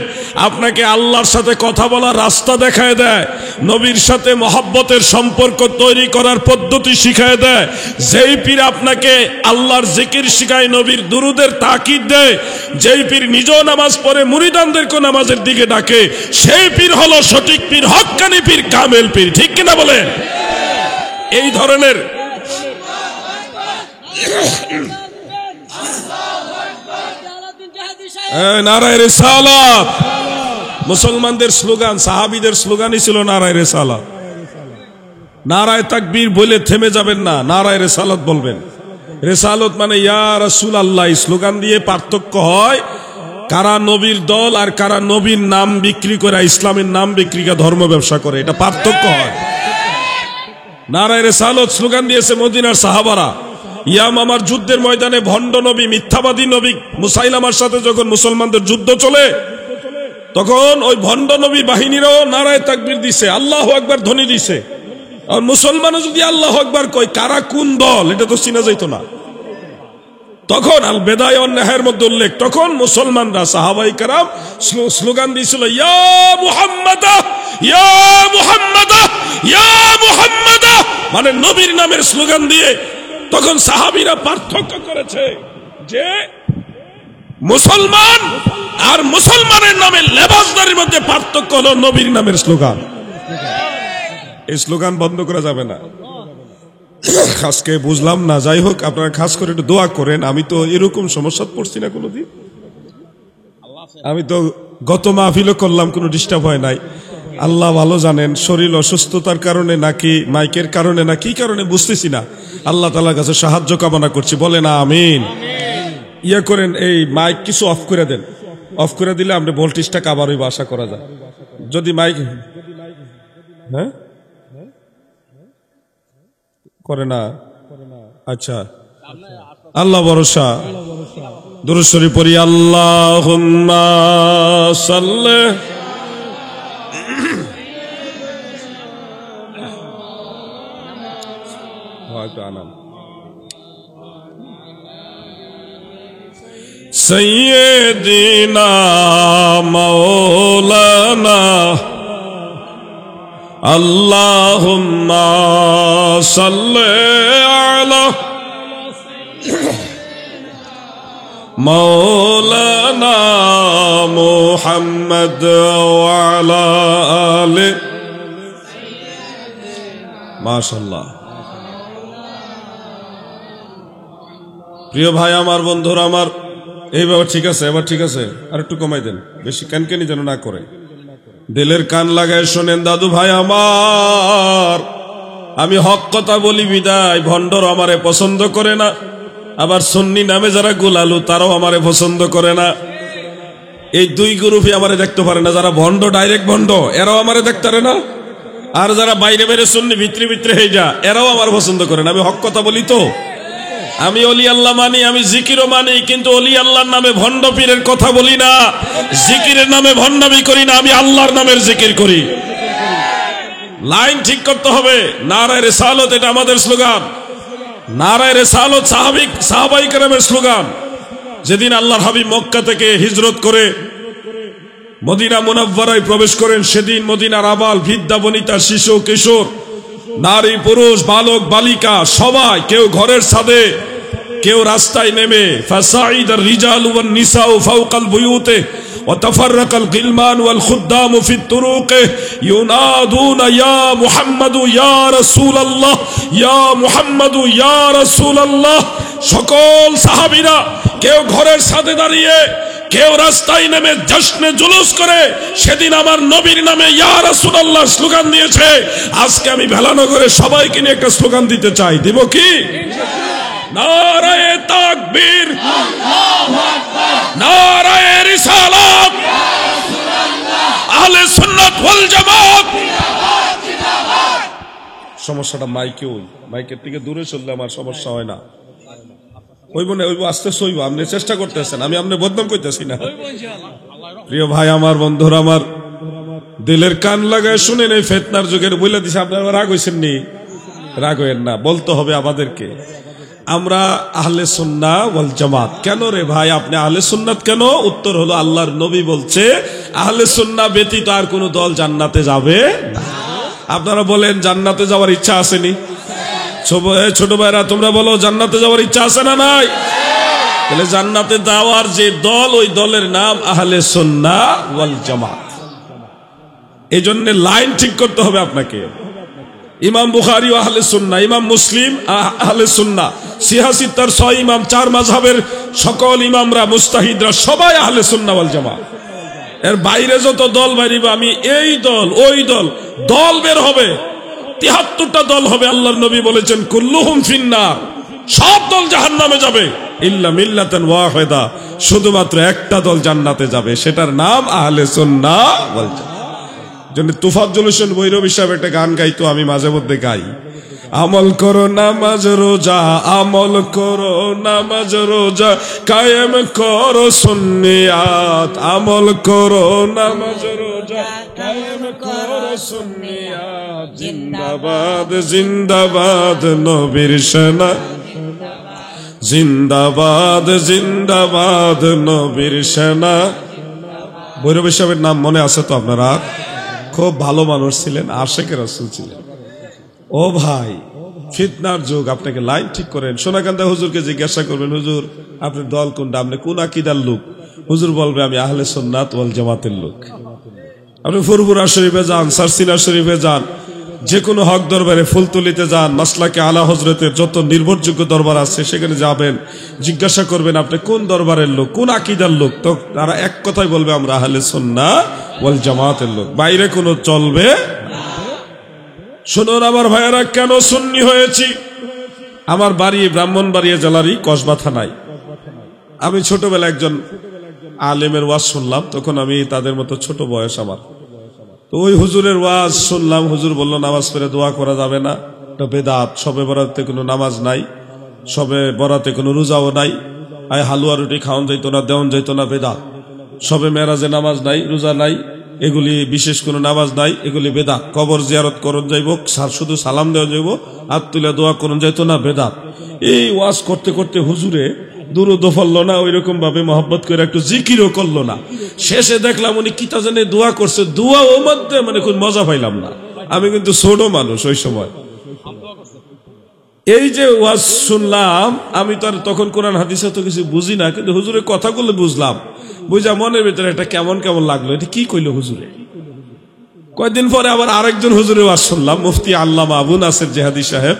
আপনাকে আল্লাহর সাথে কথা বলার রাস্তা দেখায় দেয়, নবীর সাথে মহব্বতের সম্পর্ক তৈরি করার পদ্ধতি শিখায় দেয়, যেই পীর আপনাকে আল্লাহর জিকির শিখায়, নবীর দুরুদের তাকিদ দেয়, যেই পীর নিজেও নামাজ পড়ে মুরিদানদেরকে নামাজের দিকে ডাকে, সেই পীর হলো সঠিক পীর, হক্কানি পীর, কামেল পীর। ঠিক কিনা বলেন? এই ধরনের নারায়ে রিসালাত মুসলমানদের স্লোগান, সাহাবীদের স্লোগানই ছিল নারায়ে রিসালাত। নারায়ে তাকবীর বলে থেমে যাবেন না, নারায়ে রিসালাত বলবেন। রিসালাত মানে ইয়া রাসূলুল্লাহ, স্লোগান দিয়ে পার্থক্য হয় কারা নবীর দল আর কারা নবীর নাম বিক্রি করে, ইসলামের নাম বিক্রি করে ধর্ম ব্যবসা করে, এটা পার্থক্য হয়। নারায়ে রিসালাত স্লোগান দিয়েছে মদিনার সাহাবারা। ইয়ামামার যুদ্ধের ময়দানে ভণ্ড নবী, মিথ্যাবাদী নবী মুসাইলামার সাথে যখন মুসলমানদের যুদ্ধ চলে, তখন ওই ভণ্ড নবী বাহিনীরাও নারায়ে তাকবীর দিছে, আল্লাহু আকবার ধ্বনি দিছে। আর মুসলমানও যদি আল্লাহু আকবার কয়, কারা কোন দল এটা তো চিনা যাইত না। তখন আল বেদায়া ওয়ান নেহায়ের মধ্যে উল্লেখ, তখন মুসলমানরা সাহাবায়ে কেরাম স্লোগান দিয়েছিল ইয়া মুহাম্মাদা, ইয়া মুহাম্মাদা, ইয়া মুহাম্মাদা, মানে নবীর নামের স্লোগান দিয়ে। তখন সাহাবীরা পার্থক্য করেছে যে মুসলমান আর মুসলমানের নামে লেবাসদারির মধ্যে পার্থক্য হলো নবীর নামের স্লোগান। এই স্লোগান বন্ধ করা যাবে না। আজকে বুঝলাম না, যাই হোক আপনারা খাস করে একটু দোয়া করেন। আমি তো এরকম সমস্যা পড়ছি না কোনোদিন, আমি তো গত মাহফিলও করলাম, কোনো ডিস্টার্ব হয় নাই। আল্লাহ ভালো জানেন, শরীর অসুস্থতার কারণে নাকি মাইকের কারণে না কি কারণে বুঝতেছি না। আল্লাহ তাআলার কাছে সাহায্য কামনা করছি, বলে না আমিন। ইয়ে করেন, এই মাইক কিছু অফ করে দেন, অফ করে দিলে আমরা ভোল্টেজটা আবার ওই আশা করা যায়। যদি মাইক হ্যাঁ করে না, আচ্ছা আল্লাহ ভরসা। দুরূদ শরীফ পড়ি, আল্লাহুম্মা সাল্লি সাইয়্যিদিনা মাওলানা আল্লাহুম্মা সাল্লি আলা মাওলানা মুহাম্মদ ওয়া আলা আলি। মাশাআল্লাহ। প্রিয় ভাই আমার, বন্ধুরা আমার, এইভাবে ঠিক আছে, এবার ঠিক আছে, আর একটু কমাই দেন, বেশি কানকানি যেন না করে। দিলের কান লাগায় শোনেন দাদু ভাই আমার, আমি হক কথা বলি বিদায় ভণ্ডর আমারে পছন্দ করে না, আবার সুন্নি নামে যারা গোলালু তারাও আমারে পছন্দ করে না। এই দুই গ্রুপই আমারে দেখতে পারে না, যারা ভণ্ড ডাইরেক্ট ভণ্ড এরাও আমারে দেখতে পারে না, আর যারা বাইরে বাইরে সুন্নি ভিতরে ভিতরে হয়ে যা এরাও আমার পছন্দ করে না। আমি হক কথা বলি তো, আমি অলি আল্লাহ মানি, আমি জিকিরও মানি, কিন্তু অলি আল্লাহর নামে ভণ্ড পীরের কথা বলি না, জিকিরের নামে ভণ্ডামি করি না, আমি আল্লাহর নামের জিকির করি। লাইন ঠিক করতে হবে। নারায়ে রিসালাত, এটা আমাদের স্লোগান। নারায়ে রিসালাত সাহাবায়ে কেরামের স্লোগান। যেদিন আল্লাহর হাবিব মক্কা থেকে হিজরত করে মদিনা মুনাওয়ারায় প্রবেশ করেন, সেদিন মদিনার আবাল বৃদ্ধা বনিতা শিশু কিশোর নারী পুরুষ বালক বালিকা সবাই, কেউ ঘরের ছাদে, কেউ রাস্তায় নেমে, ফাসাইদার রিজালু ওয়ান নিসাউ ফাওকাল বুয়ুতে ওয়া তাফাররাকাল গিলমান ওয়াল খুদ্দামু ফিত তুরুকে ইউনাদুনা ইয়া মুহাম্মাদু ইয়া রাসূলুল্লাহ ইয়া মুহাম্মাদু ইয়া রাসূলুল্লাহ। সকল সাহাবীরা কেউ ঘরের ছাদে দাঁড়িয়ে, কেউ রাস্তায় নেমে জশ্নে জুলুস করে সেদিন আমার নবীর নামে ইয়া রাসূলুল্লাহ স্লোগান দিয়েছে। আজকে আমি ভেলানগরে সবাইকে নিয়ে একটা স্লোগান দিতে চাই, দিব কি? নারায়ে তাকবীর, আল্লাহু আকবার, নারায়ে রিসালাত, ইয়া রাসূলুল্লাহ, আহলে সুন্নাত ওয়াল জামাত জিন্দাবাদ জিন্দাবাদ। সমস্যাটা মাইকে, ওই মাইকের থেকে দূরে চললে আমার সমস্যা হয় না। ওই বনে ওই আস্তে সইব, আপনি চেষ্টা করতেছেন, আমি আপনি বদনাম করতেছি না। প্রিয় ভাই আমার, বন্ধুরা আমার, দিলের কান লাগায় শুনেন, এই ফিতনার যুগের বলে দিছে। আপনারা রাগ হইছেন নি? রাগ হইেন না, বলতে হবে আমাদেরকে। আমরা আহলে সুন্নাহ ওয়াল জামাত। কেন রে ভাই আপনি আহলে সুন্নাত কেন? উত্তর হলো আল্লাহর নবী বলছে আহলে সুন্নাহ ব্যতীত আর কোন দল জান্নাতে যাবে না। আপনারা বলেন জান্নাতে যাওয়ার ইচ্ছা আসেনি? ছোট ভাইরা তোমরা বলো জান্নাতে যাওয়ার ইচ্ছা আছে না নাই? তাহলে জান্নাতে যাওয়ার যে দল, ওই দলের নাম আহলে সুন্নাহ ওয়াল জামাত। এই জন্য লাইন ঠিক করতে হবে আপনাকে। ইমাম বুখারী আহলে সুন্নাহ, ইমাম মুসলিম আহলে সুন্নাহ, সিহাসিত্তার 6 ইমাম, 4 মাযহাবের সকল ইমামরা মুস্তাহিদরা সবাই আহলে সুন্নাহ ওয়াল জামাত। এর বাইরে যত দল বাইরিবা, আমি এই দল ওই দল, দল বের হবে 73টা দল হবে। আল্লাহর নবী বলেছেন কুল্লুহুম ফিন্নার, সব দল জাহান্নামে যাবে ইল্লা মিল্লাতান ওয়াহিদা, শুধুমাত্র একটা দল জান্নাতে যাবে, সেটার নাম আহলে সুন্নাহ ওয়াল জামাত। জন্য তুফাজ্জল হোসেন ভৈরবী সাহেব একটা গান গাইতো, আমি মাঝে মধ্যে গাই। আমল করো নামাজ রোজা, আমল করো নামাজ রোজা, কায়েম করো সুন্নিয়াত, আমল করো নামাজ রোজা, কায়েম করো সুন্নিয়াত। জিন্দাবাদ জিন্দাবাদ নবীর সেনা, জিন্দাবাদ জিন্দাবাদ নবীর সেনা। ভৈরবী সাহেবের নাম মনে আছে তো আপনারা? খুব ভালো মানুষ ছিলেন, আশেকে রাসূল ছিলেন। ও ভাই, ফিতনার যুগ, আপনাকে লাইন ঠিক করেন। সোনাকান্দা হুজুরকে জিজ্ঞাসা করবেন, হুজুর আপনার দল কোনটা, আপনি কোন আকীদার লোক? হুজুর বলবে আমি আহলে সুন্নাত ওয়াল জামাতের লোক। আপনি ফুরফুরা শরীফে যান, সারসিনা শরীফে যান, যে কোনো হক দরবারে ফুল তুলিতে যান, মাসলাকে আলা হজরতের যত নির্ভরযোগ্য দরবার আছে সেখানে যাবেন, জিজ্ঞাসা করবেন আপনি কোন দরবারের লোক, কোন আকীদার লোক, তো তারা এক কথাই বলবে আমরা আহলে সুন্নাহ ওয়াল জামাতের লোক, বাইরে কোনো চলবে। শুনুন আমার ভাইয়েরা, কেন সুন্নি হয়েছি? আমার বাড়ি ব্রাহ্মণবাড়িয়া জেলারই কসবা থানায়। আমি ছোটবেলা একজন আলেমের ওয়াজ শুনলাম, তখন আমি তাদের মতো ছোট বয়স আমার। তো ওই হুজুরের ওয়াজ শুনলাম, হুজুর বলল নামাজ পড়ে দোয়া করা যাবে না, এটা বেদাত, শবে বরাতে কোনো নামাজ নাই, শবে বরাতে কোনো রোজাও নাই, আয় হালুয়া রুটি খাওয়ান যাইতো না, দেওয়ান যাইতো না, বেদাত। শবে মেরাজে নামাজ নাই, রোজা নাই, এগুলি বিশেষ কোনো নামাজ নাই, এগুলি বেদাত। কবর জিয়ারত করন যাইব, শুধু সালাম দেওয়া যাইব, হাত তুলে দোয়া করন যাইতো না, বেদাত। এই ওয়াজ করতে করতে হুজুরে দুরুদও পড়লো না, ওই রকম ভাবে মহব্বত করে একটু জিকিরও করলো না। শেষে দেখলাম উনি কিতা জানে দোয়া করছে, দোয়া ও মধ্যে মানে কোন মজা পাইলাম না। আমি কিন্তু ছোট মানুষ ওই সময়। এই যে ওয়াজ শুনলাম, আমি তো আর তখন কোরআন হাদিসে তো কিছু বুঝি না, কিন্তু হুজুরের কথাগুলো বুঝলাম, বুঝা মনের ভিতরে এটা কেমন কেমন লাগলো, এটা কি কইলো হুজুরে। কয়েকদিন পরে আবার আরেকজন হুজুরের ওয়াজ শুনলাম, মুফতি আল্লামা আবু নাসের জেহাদি সাহেব।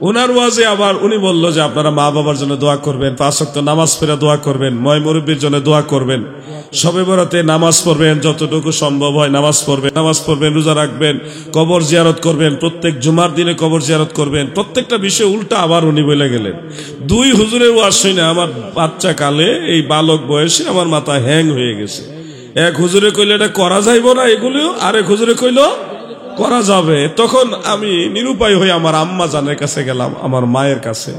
ওনার ওয়াজে আবার উনি বলল যে আপনারা মা বাবার জন্য দোয়া করবেন, 5 ওয়াক্ত নামাজ পড়ে দোয়া করবেন, ময় মুরব্বির জন্য দোয়া করবেন, শবে বরাতে নামাজ পড়বেন, যতটুকু সম্ভব হয় নামাজ পড়বেন, রোজা রাখবেন, কবর জিয়ারত করবেন, প্রত্যেক জুমার দিনে কবর জিয়ারত করবেন। প্রত্যেকটা বিষয় উল্টা আবার উনি বলে গেলেন। 2 হুজুরের ওয়াজ শুনে আমার বাচ্চা কালে, এই বালক বয়সে আমার মাথা হ্যাং হয়ে গেছে। এক হুজুরে কইলে এটা করা যাইব না এগুলো, আরেক হুজুরে কইল করা যাবে। তখন আমি নিরুপায় হয়ে আমার আম্মা জানের কাছে গেলাম, আমার মায়ের কাছে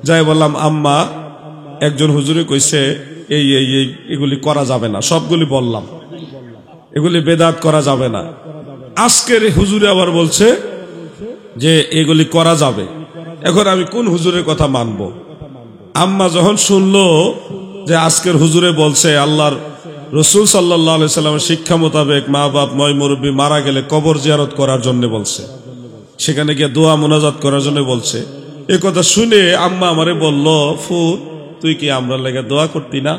যাই বললাম, আম্মা একজন হুজুরে কইছে এই এই এই এগুলি করা যাবে না, সবগুলি বললাম এগুলি বেদাত, করা যাবে না। আজকের হুজুরে আবার বলছে যে এগুলি করা যাবে। এখন আমি কোন হুজুরের কথা মানবো? আম্মা যখন শুনলো যে আজকের হুজুরে বলছে আল্লাহর রসুল সাল্লাল্লাহু আলাইহি সাল্লামের শিক্ষা মোতাবেক মা বাপ ময় মুরব্বী মারা গেলে কবর জিয়ারত করার জন্য বলছে, সেখানে গিয়ে দোয়া মোনাজাত করার জন্য বলছে। এ কথা শুনে আম্মা আমারে বলল, ফুত তুই কি আমরা লেগে দোয়া করতি না?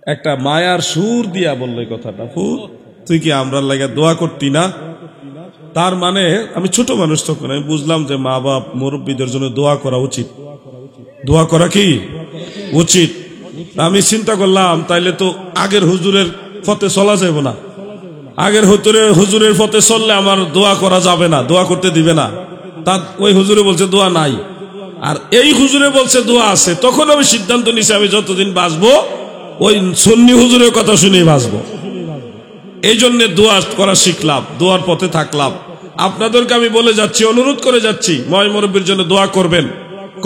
একটা মায়ার সুর দিয়া বললো এই কথাটা, ফুত তুই কি আমরা লেগে দোয়া করতি না? তার মানে আমি ছোট মানুষ, তখন আমি বুঝলাম যে মা বাপ মুরব্বীদের জন্য দোয়া করা উচিত। দোয়া করা কি উচিত? আমি চিন্তা করলাম তাইলে তো আগের হুজুরের পথে চলা যাবে না, আগের হুজুরের পথে চললে আমার দোয়া করা যাবে না, দোয়া করতে দিবে না। তার ওই হুজুরে বলছে দোয়া নাই, আর এই হুজুরে বলছে দোয়া আছে। তখন আমি সিদ্ধান্ত নিছি আমি যতদিন বাঁচবো ওই সুন্নি হুজুরের কথা শুনেই বাঁচবো। এই জন্য দোয়া করা শিখলাম, দোয়ার পথে থাকলাম। আপনাদেরকে আমি বলে যাচ্ছি, অনুরোধ করে যাচ্ছি, ময় মুরব্বির জন্য দোয়া করবেন,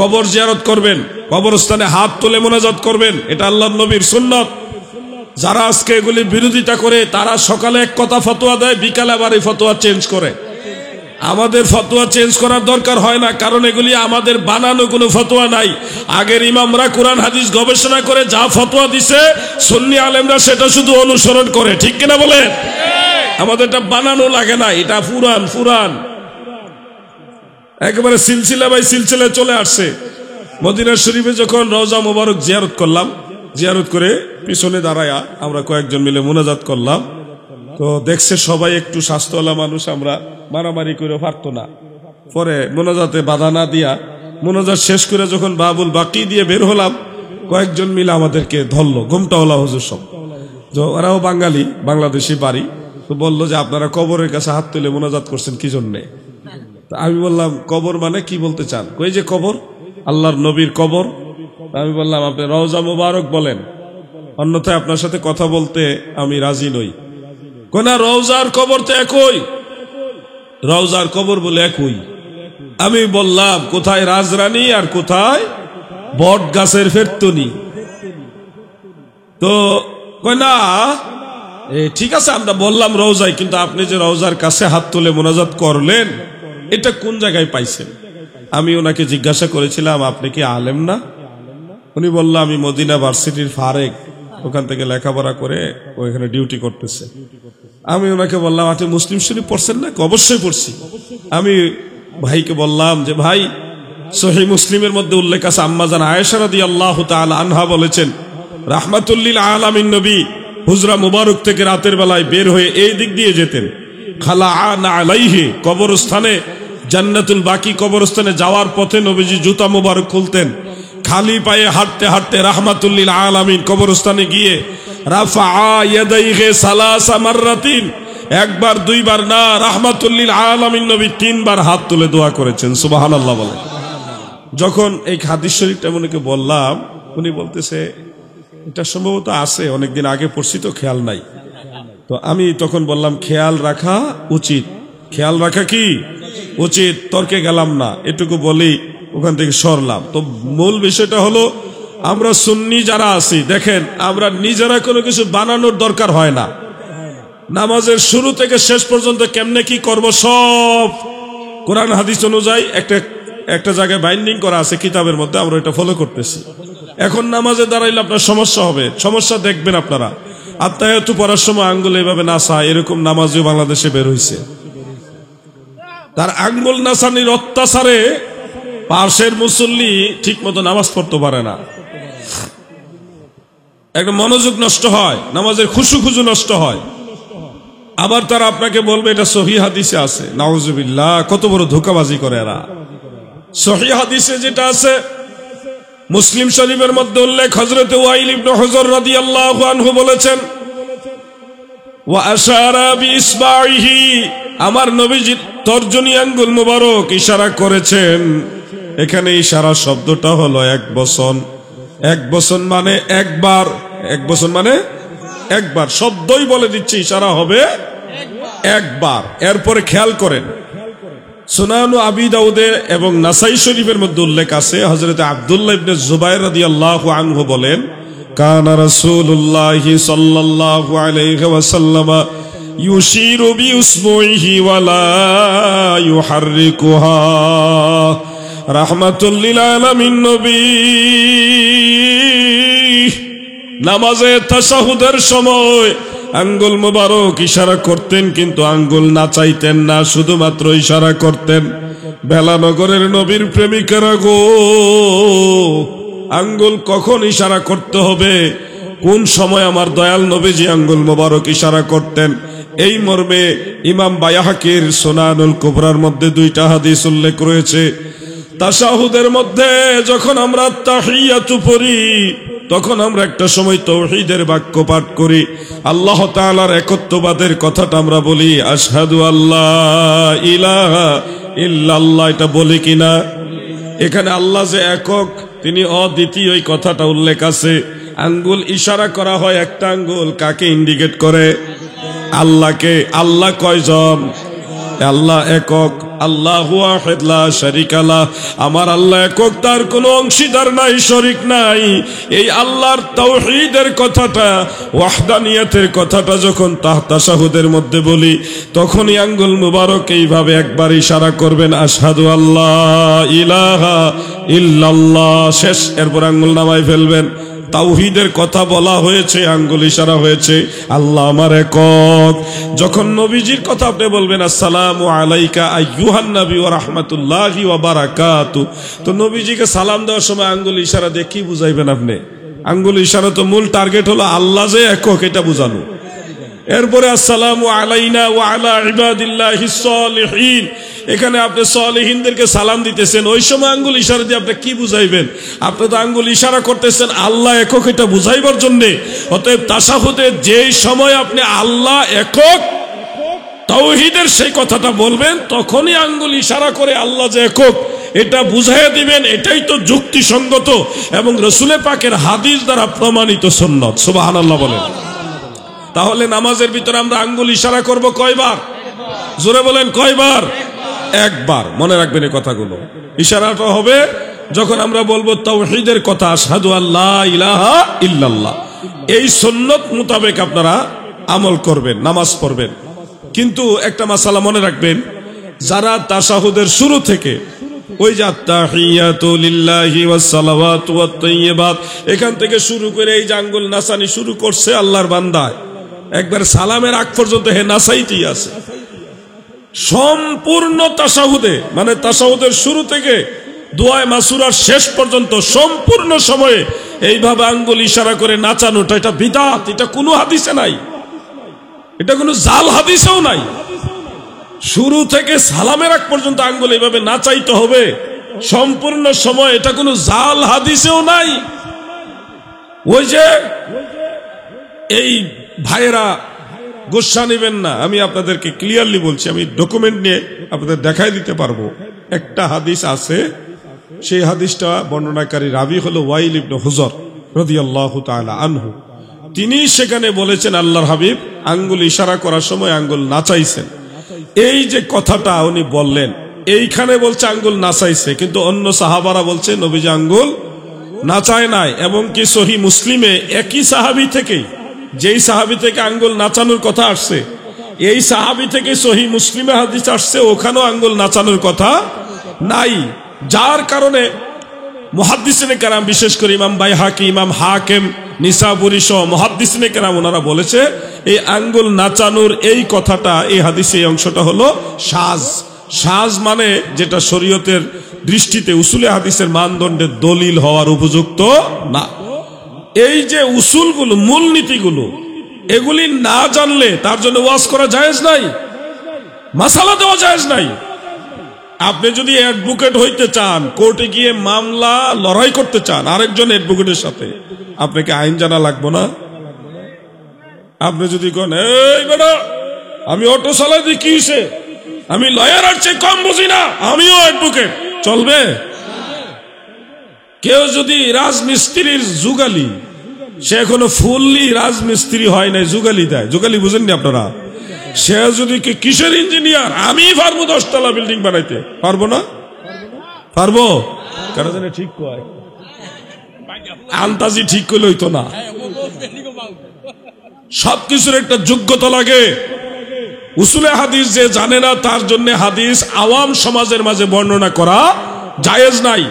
কবর জিয়ারত করবেন, কবরস্থানে হাত তুলে মোনাজাত করবেন, এটা আল্লাহর নবীর সুন্নাত। যারা আজকে এগুলির বিরোধিতা করে তারা সকালে এক কথা ফতোয়া দেয়, বিকালে আবার এই ফতোয়া চেঞ্জ করে। আমাদের ফতোয়া চেঞ্জ করার দরকার হয় না, কারণ এগুলি আমাদের বানানো কোনো ফতোয়া নাই। আগের ইমামরা কোরআন হাদিস গবেষণা করে যা ফতোয়া দিছে, সুন্নি আলেমরা সেটা শুধু অনুসরণ করে, ঠিক কিনা বলেন? আমাদের এটা বানানো লাগে না, এটা পুরান একেবারে সিলসিলা বাই সিলসিলা চলে আসছে। মদিনা শরীফে যখন রওজা মোবারক জিয়ারত করলাম, জিয়ারত করে পিছনে দাঁড়ায়া আমরা কয়েকজন মিলে মোনাজাত করলাম, তো দেখছে সবাই একটু স্বাস্থ্যওয়ালা মানুষ, আমরা মারামারি করে পারতো না। পরে মোনাজাতে বাধা না দিয়া মোনাজাত শেষ করে যখন বাবুল বাকি দিয়ে বের হলাম, কয়েকজন মিলে আমাদেরকে ধরলো, ঘুমটাওয়ালা হুজুর সব, ওরাও বাঙালি, বাংলাদেশি বাড়ি। তো বললো যে আপনারা কবরের কাছে হাত তুলে মোনাজাত করছেন কি জন্যে? আমি বললাম কবর মানে কি বলতে চান? কই যে কবর, আল্লাহর নবীর কবর। আমি বললাম আপনি রওজা মুবারক বলেন, অন্যথায় আপনার সাথে কথা বলতে আমি রাজি নই। কোনা রওজার কবর তো একই, রওজার কবর বলে একই। আমি বললাম কোথায় রাজরানী আর কোথায় বট গাছের ফেরতনি? তো না ঠিক আছে, আমরা বললাম রওজায়, কিন্তু আপনি যে রওজার কাছে হাত তুলে মোনাজাত করলেন এটা কোন জায়গায় পাইছেন? আমি ওনাকে জিজ্ঞাসা করেছিলাম আপনি কি আলেম না? উনি বলল আমি মদিনা ভার্সিটির ফারেক, ওখান থেকে লেখাপড়া করে ওইখানে ডিউটি করতেছে। আমি ওনাকে বললাম আপনি মুসলিম শরীফ পড়ছেন না? অবশ্যই পড়ছি। আমি ভাইকে বললাম যে ভাই, সহিহ মুসলিমের মধ্যে উল্লেখ আছে আম্মা জান আয়েশা রাদিয়াল্লাহু তাআলা আনহা বলেছেন, রাহমাতুল লিল আলামিন নবী হুজরা মুবারক থেকে রাতের বেলায় বের হয়ে এই দিক দিয়ে যেতেন, খালাআনা আলাইহি, কবরস্থানে জান্নাতুল বাকি কবরস্থানে যাওয়ার পথে নবীজি জুতা মোবারক খুলতেন, খালি পায়ে হাঁটতে হাঁটতে রাহমাতুল লিল আলামিন কবরস্থানে গিয়ে রাফাআ ইয়াদাইহি সালাসা মাররাতিন, একবার দুইবার না, রাহমাতুল লিল আলামিন নবী তিনবার হাত তুলে দোয়া করেছেন। সুবহানাল্লাহ বলেন। যখন এই হাদিস শরীফটা উনিকে বললাম, উনি বলতেছে এটা সম্ভবত আছে, অনেকদিন আগে পড়ছি তো খেয়াল নাই। তো আমি তখন বললাম খেয়াল রাখা উচিত, খেয়াল রাখা কি উচিত, তর্কে গেলাম না, এটুকু বলি ওখান থেকে সরলাম। তো মূল বিষয়টা হলো আমরা সুন্নি যারা আছি, দেখেন আমরা নিজেরা কোনো কিছু বানানোর দরকার হয় না। নামাজের শুরু থেকে শেষ পর্যন্ত কেমনে কি করব সব কোরআন হাদিস অনুযায়ী একটা জায়গায় বাইন্ডিং করা আছে কিতাবের মধ্যে, আমরা এটা ফলো করতেছি। এখন নামাজে দাঁড়াইলে আপনার সমস্যা হবে, সমস্যা দেখবেন আপনারা। আত্মায়াতু পড়ার সময় আঙ্গুল এইভাবে নাসা, এরকম নামাজও বাংলাদেশে বের হইছে। তার আঙ্গুল নাসানির অত্যাচারে পাশের মুসল্লি ঠিক মতো নামাজ পড়তে পারে না, একটা মনোযোগ নষ্ট হয়, নামাজের খুশু নষ্ট হয়। আবার তারা আপনাকে বলবে এটা সহিহ হাদিসে আছে, নাউজুবিল্লাহ, কত বড় ধোঁকাবাজি করে এরা। সহিহ হাদিসে যেটা আছে, মুসলিম শরীফের মধ্যে উল্লেখ, হযরত ওয়াইল ইবনে হুজর রাদিয়াল্লাহু আনহু বলেছেন, ওয়া আশারা বিইসবাইহি, আমার নবীজি তর্জনী আঙ্গুল মোবারক ইশারা করেছেন। এখানে ইশারা শব্দটা হলো এক বচন, এক বচন মানে একবার, এক বচন মানে একবার, শব্দই বলে দিচ্ছে ইশারা হবে একবার। এরপরে খেয়াল করেন, সুনান আবি দাউদে এবং নাসাই শরীফের মধ্যে উল্লেখ আছে, হযরত আব্দুল্লাহ ইবনে জুবাইর রাদিয়াল্লাহু আনহু বলেন, কানা রাসূলুল্লাহ সাল্লাল্লাহু আলাইহি ওয়াসাল্লাম ইউশিরু বিউসবুইহি ওয়া লা ইউহাররিকুহা, রাহমাতুল লিল আলামিন নবী নামাজে তাশাহুদের সময় আঙ্গুল মোবারক ইশারা করতেন, কিন্তু আঙ্গুল নাচাইতেন না, শুধুমাত্র ইশারা করতেন। বেলানগরের নবীর প্রেমিকেরা গো, আঙ্গুল কখন ইশারা করতে হবে, কোন সময় আমার দয়াল নবীজি আঙ্গুল মোবারক ইশারা করতেন, এই মর্মে ইমাম বায়াহাকির সুনানুল কুবরার মধ্যে দুইটা হাদিস উল্লেখ রয়েছে। তাশাহুদের মধ্যে যখন আমরা তাহিয়াতু পড়ি, তখন আমরা একটা সময় তাওহীদের বাক্য পাঠ করি, আল্লাহ তাআলার একত্ববাদের কথাটা আমরা বলি, আশহাদু আল্লাহ ইলাহা ইল্লাল্লাহ, এটা বলি কিনা? এখানে আল্লাহ যে একক, তিনি অদ্বিতীয়, এই কথাটা উল্লেখ আছে। আঙ্গুল ইশারা করা হয়, একটা আঙ্গুল কাকে ইন্ডিকেট করে? আল্লাহকে। আল্লাহ কয়জন? আল্লাহ একক, আল্লাহু ওয়াহিদ লা শারীকা লাহ, আমার আল্লাহ একক, তার কোনো অংশীদার নাই, শরীক নাই। এই আল্লাহর তাওহীদের কথাটা, ওয়াহদানিয়াতের কথাটা যখন তাশাহুদের মধ্যে বলি, তখনই আঙ্গুল মুবারক এইভাবে একবার ইশারা করবেন, আশহাদু আল্লাহ ইলাহা ইল্লাল্লাহ, শেষ। এরপর আঙ্গুল নামায় ফেলবেন। তাওহীদের কথা বলা হয়েছে, আঙ্গুল ইশারা হয়েছে, আল্লাহ আমার একক। যখন নবীজির কথা আপনি বলবেন, আসসালামু আলাইকা আইয়ুহান নবী ওয়া রাহমাতুল্লাহি ওয়া বারাকাতুহু, তো নবীজিকে সালাম দেওয়ার সময় আঙ্গুল ইশারা দিয়ে কি বুঝাইবেন আপনি? আঙ্গুল ইশারা তো মূল টার্গেট হলো আল্লাহ যে একক, এটা বুঝানো। এরপরে আসসালামু আলাইনা ওয়া আলা ইবাদিল্লাহিস সালিহিন, এখানে আপনি সালেহিনদেরকে সালাম দিতেছেন, ওই সময় আঙ্গুল ইশারা দিয়ে আপনি কি বুঝাইবেন? আপনি তো আঙ্গুল ইশারা করতেছেন আল্লাহ একক, এটা বুঝাইবার জন্যে। অতএব তাশাহুদে যেই সময় আপনি আল্লাহ একক তাওহীদের সেই কথাটা বলবেন, তখনই আঙ্গুল ইশারা করে আল্লাহ যে একক এটা বুঝাইয়া দিবেন। এটাই তো যুক্তিসঙ্গত এবং রাসূল পাকের হাদিস দ্বারা প্রমাণিত সুন্নাত। সুবহানাল্লাহ বলেন। তাহলে নামাজের ভিতরে আমরা আঙ্গুল ইশারা করব কয়বার? জোরে বলেন, কয়বার? একবার। মনে রাখবেন এই কথাগুলো। ইশারাটা হবে যখন আমরা বলবো তাওহীদের কথা, আশহাদু আল্লাহ ইলাহা ইল্লাল্লাহ। এই সুন্নাত মোতাবেক আপনারা আমল করবেন, নামাজ পড়বেন। কিন্তু একটা মাসালা মনে রাখবেন, যারা তাশাহুদের শুরু থেকে ওই যে আত্তাহিয়াতু লিল্লাহি ওয়াস সালাওয়াতু ওয়াত তাইয়্যিবাত, এখান থেকে শুরু করে এই যে আঙ্গুল নাসানি শুরু করছে আল্লাহর বান্দায়, একবার সালামের আগ পর্যন্ত হে নাসাইতেই আছে। সম্পূর্ণ তাশাহুদে, মানে তাশাহুদের শুরু থেকে দোয়ায়ে মাসুরার শেষ পর্যন্ত সম্পূর্ণ সময়ে এইভাবে আঙ্গুল ইশারা করে নাচানোটা, এটা বিদআত, এটা কোনো হাদিসে নাই, এটা কোনো জাল হাদিসেও নাই। শুরু থেকে সালামের আগ পর্যন্ত আঙ্গুল এইভাবে নাচাইতে হবে সম্পূর্ণ সময়, এটা কোনো জাল হাদিসেও নাই। ওই যে এই ভাইয়েরা গোসা নেবেন না, আমি আপনাদেরকে ক্লিয়ারলি বলছি, আমি ডকুমেন্ট নিয়ে আপনাদের দেখাই দিতে পারবো। একটা হাদিস আছে, সেই হাদিসটা বর্ণনাকারী রাবি হলো ওয়াইল ইবনে হুজর রাদিয়াল্লাহু তাআলা আনহু। তিনি সেখানে বলেছেন আল্লাহর হাবিব আঙ্গুল ইশারা করার সময় আঙ্গুল নাচাইছেন। এই যে কথাটা উনি বললেন, এইখানে বলছে আঙ্গুল নাচাইছে, কিন্তু অন্য সাহাবারা বলছে নবীজি আঙ্গুল নাচায় নাই। এবং কি সহিহ মুসলিমে একই সাহাবী থেকেই, যেই সাহাবী থেকে আঙ্গুল নাচানোর কথা আসছে, এই সাহাবী থেকে সহিহ মুসলিমে হাদিস আসছে, ওখানেও আঙ্গুল নাচানোর কথা নাই। যার কারণে মুহাদ্দিসিনে কেরাম, বিশেষ করে ইমাম বাইহাকি, ইমাম হাকিম, নিসাবুরি সহ মুহাদ্দিসিনে কেরাম ওনারা বলেছে এই আঙ্গুল নাচানোর এই কথাটা, এই হাদিসে এই অংশটা হলো শাজ। শাজ মানে যেটা শরীয়তের দৃষ্টিতে উসুলে হাদিসের মানদণ্ডে দলিল হওয়ার উপযুক্ত না। এই যে উসুলগুলো, মূলনীতিগুলো, এগুলি না জানলে তার জন্য ওয়াজ করা জায়েজ নাই, মাসালা দেওয়া জায়েজ নাই। আপনি যদি অ্যাডভোকেট হইতে চান, কোর্টে গিয়ে মামলা লড়াই করতে চান আরেকজন অ্যাডভোকেটের সাথে, আপনাকে আইন জানা লাগবে না? আপনি যদি কোন এই বেটা আমি অটো চালাই দিই, কি হইছে, আমি লয়ার আর চেয়ে কম বুঝি না, আমিও অ্যাডভোকেট, চলবে? কেউ যদি রাজমিস্ত্রির যুগালি, সে এখনো ফুললি রাজমিস্ত্রি হয় নাই, যুগালি দেয়, যুগালি বুঝেননি আপনারা? সে যদি কিসের ইঞ্জিনিয়ার, আমি পারবো 10 তলা বিল্ডিং বানাইতে, পারবো না? পারবো? কেন জানে ঠিক কয়, আন্তাজি ঠিক করলে হইতো না। সবকিছুর একটা যোগ্যতা লাগে। উসুলে হাদিস যে জানে না, তার জন্য হাদিস আওয়াম সমাজের মাঝে বর্ণনা করা জায়েজ নাই।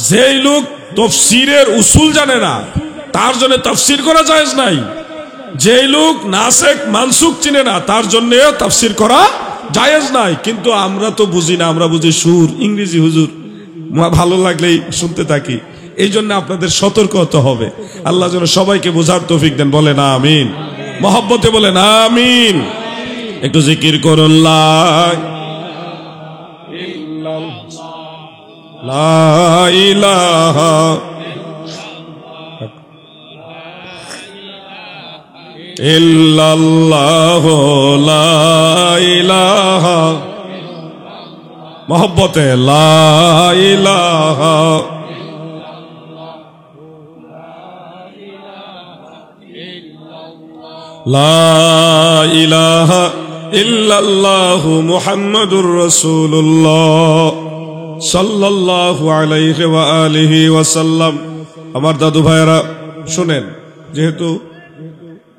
যেই লোক তাফসীরের উসুল জানে না, তার জন্য তাফসীর করা জায়েজ নাই। যেই লোক নাসেখ মানসুখ চিনে না, তার জন্য তাফসীর করা জায়েজ নাই। কিন্তু আমরা তো বুঝি না, আমরা বুঝি সুর, ইংরেজি হুজুর ভালো লাগলেই শুনতে থাকি। এই জন্য আপনাদের সতর্ক হতে হবে। আল্লাহ যেন সবাইকে বোঝার তৌফিক দেন, বলেন আমিন। মহব্বতে বলেন আমিন। একটু জিকির করুন, লা ইলাহা ইল্লাল্লাহু লা ইলাহা, মহব্বতে লা ইলাহা লা ইলাহা ইল্লাল্লাহু মুহাম্মাদুর রাসূলুল্লাহ সাল্লাল্লাহু আলাইহি ওয়া আলিহি ওয়াসাল্লাম। আমার দাদু ভাইয়েরা শুনেন, যেহেতু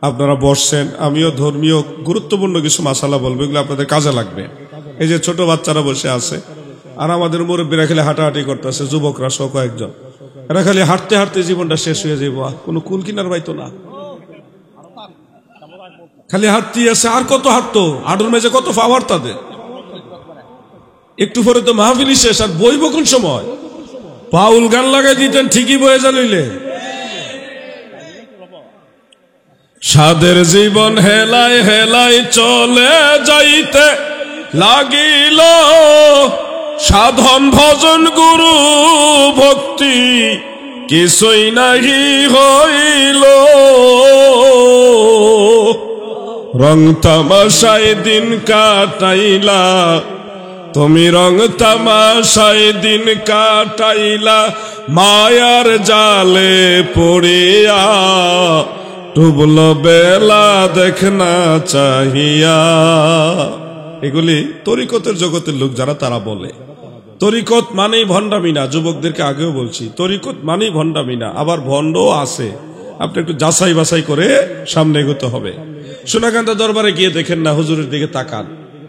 আপনারা বসছেন, আমিও ধর্মীয় গুরুত্বপূর্ণ কিছু মাসালা বলবো, এগুলো আপনাদের কাজে লাগবে। এই যে ছোট বাচ্চারা বসে আছে, আর আমাদের মুরব্বীরা খালি হাঁটাহাঁটি করতেছে, যুবকরা সহ কয়েকজন, এরা খালি হাঁটতে হাঁটতে জীবনটা শেষ হয়ে যাবো, কোনো কুল কিনার পাইতো না, খালি হাঁটতেই আছে। আর কত হাঁটতো, হাঁটুর মেঝে কত পাওয়ার তাদের। একটু পরে তো মাহফিলি শেষ, আর বইব কোন সময়? পাউল গান লাগাই দিতেন, ঠিকই বয়ে জ্বালিলে। সাদের জীবন হেলায় হেলায় চলে যাইতে লাগিল, সাধন ভজন গুরু ভক্তি কিছুই নাহি হইল, রং তামাশায় দিন কাটাইলা তুমি, রং তামাশায় দিন কাটাইলা, মায়ার জালে পড়িয়া ডুবল বেলা দেখনা চাহিয়া। এগুলি তরিকতের জগতের লোক যারা, তারা বলে তরিকত মানেই ভণ্ডামি না। যুবকদেরকে আগেও বলছি, তরিকত মানেই ভণ্ডামি না, আবার ভণ্ডও আছে। আপনি একটু যাচাই বাছাই করে সামনে এগোতে হবে। সোনাকান্দা দরবারে গিয়ে দেখেন না, হুজুরের দিকে তাকান,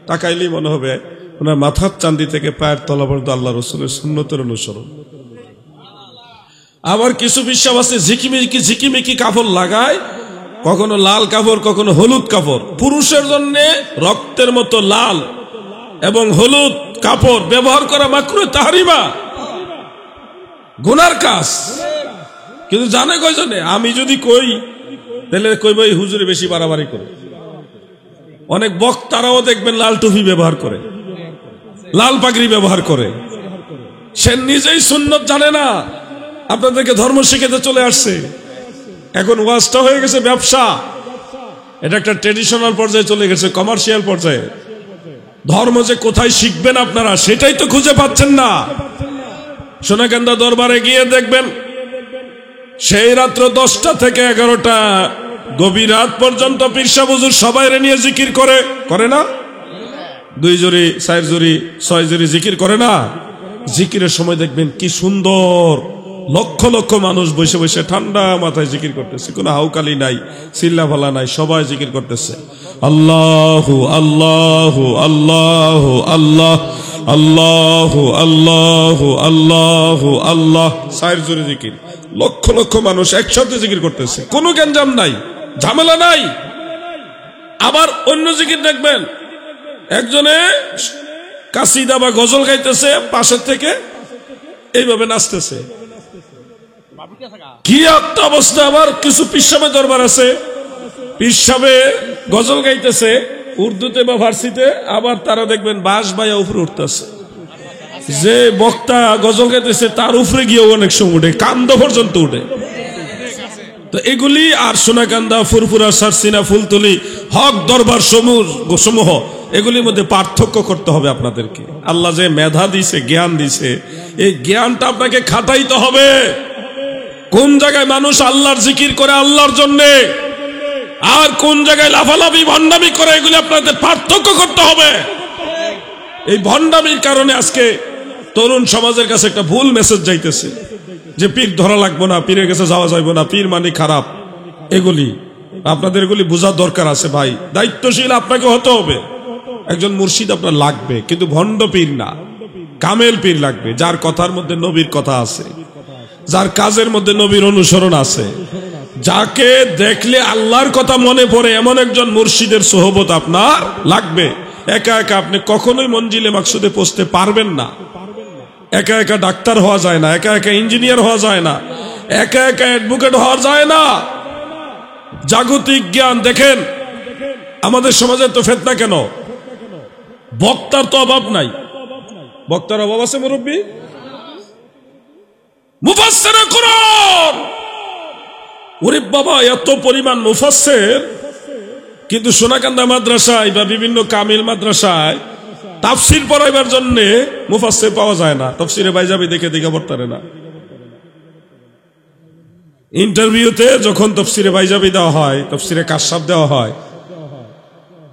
তাকাইলেই মনে হবে ওনার মাথার চান্দি থেকে পায়ের তলা পর্যন্ত আল্লাহ রসুলের সুন্নতের অনুসরণ। আবার কিছু বিশ্বাস আছে ঝিকিমিকি ঝিকিমিকি কাপড় লাগায়, কখনো লাল কাপড়, কখনো হলুদ কাপড়। পুরুষের জন্য রক্তের মতো লাল এবং হলুদ কাপড় ব্যবহার করা মাকরুহ তাহরিমা, গুনার কাজ। কিন্তু জানে কয়জনে? আমি যদি কই তাহলে কইব এই হুজুরে বেশি বাড়াবাড়ি করে। অনেক বক্তারাও দেখবেন লাল টুপি ব্যবহার করে, লাল পাগড়ি ব্যবহার করে। সে নিজেই সুন্নত জানে না, আপনাদেরকে ধর্ম শিখাতে চলে আসছে। এখন ওয়াজটা হয়ে গেছে ব্যবসা, এটা একটা ট্রেডিশনাল পর্যায়ে চলে গেছে, কমার্শিয়াল পর্যায়ে। ধর্ম যে কোথায় শিখবেন আপনারা সেটাই তো খুঁজে পাচ্ছেন না। সোনাকান্দা দরবারে গিয়ে দেখবেন সেই রাত্র 10টা থেকে 11টা গভীর রাত পর্যন্ত পীর সাহেব হুজুর সবাই নিয়ে জিকির করে না? 2 জুরি 4 জুরি 6 জুরি জিকির করে না? জিকিরের সময় দেখবেন কি সুন্দর, লক্ষ লক্ষ মানুষ বসে বসে ঠান্ডা মাথায় জিকির করতেছে, কোনো হাউকালি নাই, চিল্লা ফালা নাই, সবাই জিকির করতেছে। আল্লাহু আল্লাহু আল্লাহু আল্লাহ আল্লাহু আল্লাহু আল্লাহু আল্লাহ, 4 জোরে জিকির, লক্ষ লক্ষ মানুষ একসাথে জিকির করতেছে, কোনো গ্যাঞ্জাম নাই, ঝামেলা নাই। আবার অন্য জিকির দেখবেন একজনে কাসিদা বা গজল গাইতেছে, পাশের থেকে এইভাবে নাচতেছে, কি একটা অবস্থা। আবার কিছু পীর সাহেবের দরবার আছে, পীর সাহেবে গজল গাইতেছে উর্দুতে বা ফার্সিতে, আবার তারা দেখবেন বাঁশ বাইয়া উপরে উঠতেছে, যে বক্তা গজল গাইতেছে তার উপরে গিয়ে অনেক সময় উঠে, কান্দ পর্যন্ত উঠে। তো এগুলি আর সোনাকান্দা, ফুরফুরা, সারসিনা, ফুলতলি, হক দরবার সমূহ, এগুলির মধ্যে পার্থক্য করতে হবে আপনাদেরকে। আল্লাহ যে মেধা দিছে, জ্ঞান দিছে, এই জ্ঞানটা আপনাকে খাটাইতে হবে। কোন জায়গায় মানুষ আল্লাহর জিকির করে আল্লাহর জন্যে, আর কোন জায়গায় লাফালাফি ভণ্ডামি করে, এগুলি আপনাদের পার্থক্য করতে হবে। এই ভণ্ডামির কারণে আজকে তরুণ সমাজের কাছে একটা ভুল মেসেজ যাইতেছে যে পীর ধরা লাগবো না, পীরের কাছে যাওয়া যাইব না, পীর মানে খারাপ। এগুলি আপনাদের এগুলি বোঝার দরকার আছে ভাই, দায়িত্বশীল আপনাকে হতে হবে। একজন মুর্শিদ আপনার লাগবে, কিন্তু ভণ্ড পীর না, কামেল পীর লাগবে, যার কথার মধ্যে নবীর কথা আছে, যার কাজের মধ্যে নবীর অনুসরণ আছে, যাকে দেখলে আল্লাহর কথা মনে পড়ে, এমন একজন মুর্শিদের সোহবত আপনার লাগবে। একা একা আপনি কখনোই মঞ্জিলে মাকসুদে পৌঁছতে পারবেন না। একা একা ডাক্তার হওয়া যায় না, একা একা ইঞ্জিনিয়ার হওয়া যায় না, একা একা অ্যাডভোকেট হওয়া যায় না। জাগতিক জ্ঞান দেখেন, আমাদের সমাজে তো ফেতনা কেন? বক্তার তো অভাব নাই, বক্তার অভাব আছে মুরব্বী? মুফাসসিরে কুরআন, ওরে বাবা এত পরিমাণ মুফাসসির, কিন্তু সোনাকান্দা মাদ্রাসায় বা বিভিন্ন কামিল মাদ্রাসায় তাফসীর পড়াইবার জন্য মুফাসসির পাওয়া যায় না। তাফসীরে বাইজাবি দেখে পড়তারে না। ইন্টারভিউতে যখন তাফসীরে বাইজাবি দেওয়া হয়, তাফসীরে কাশফ দেওয়া হয়,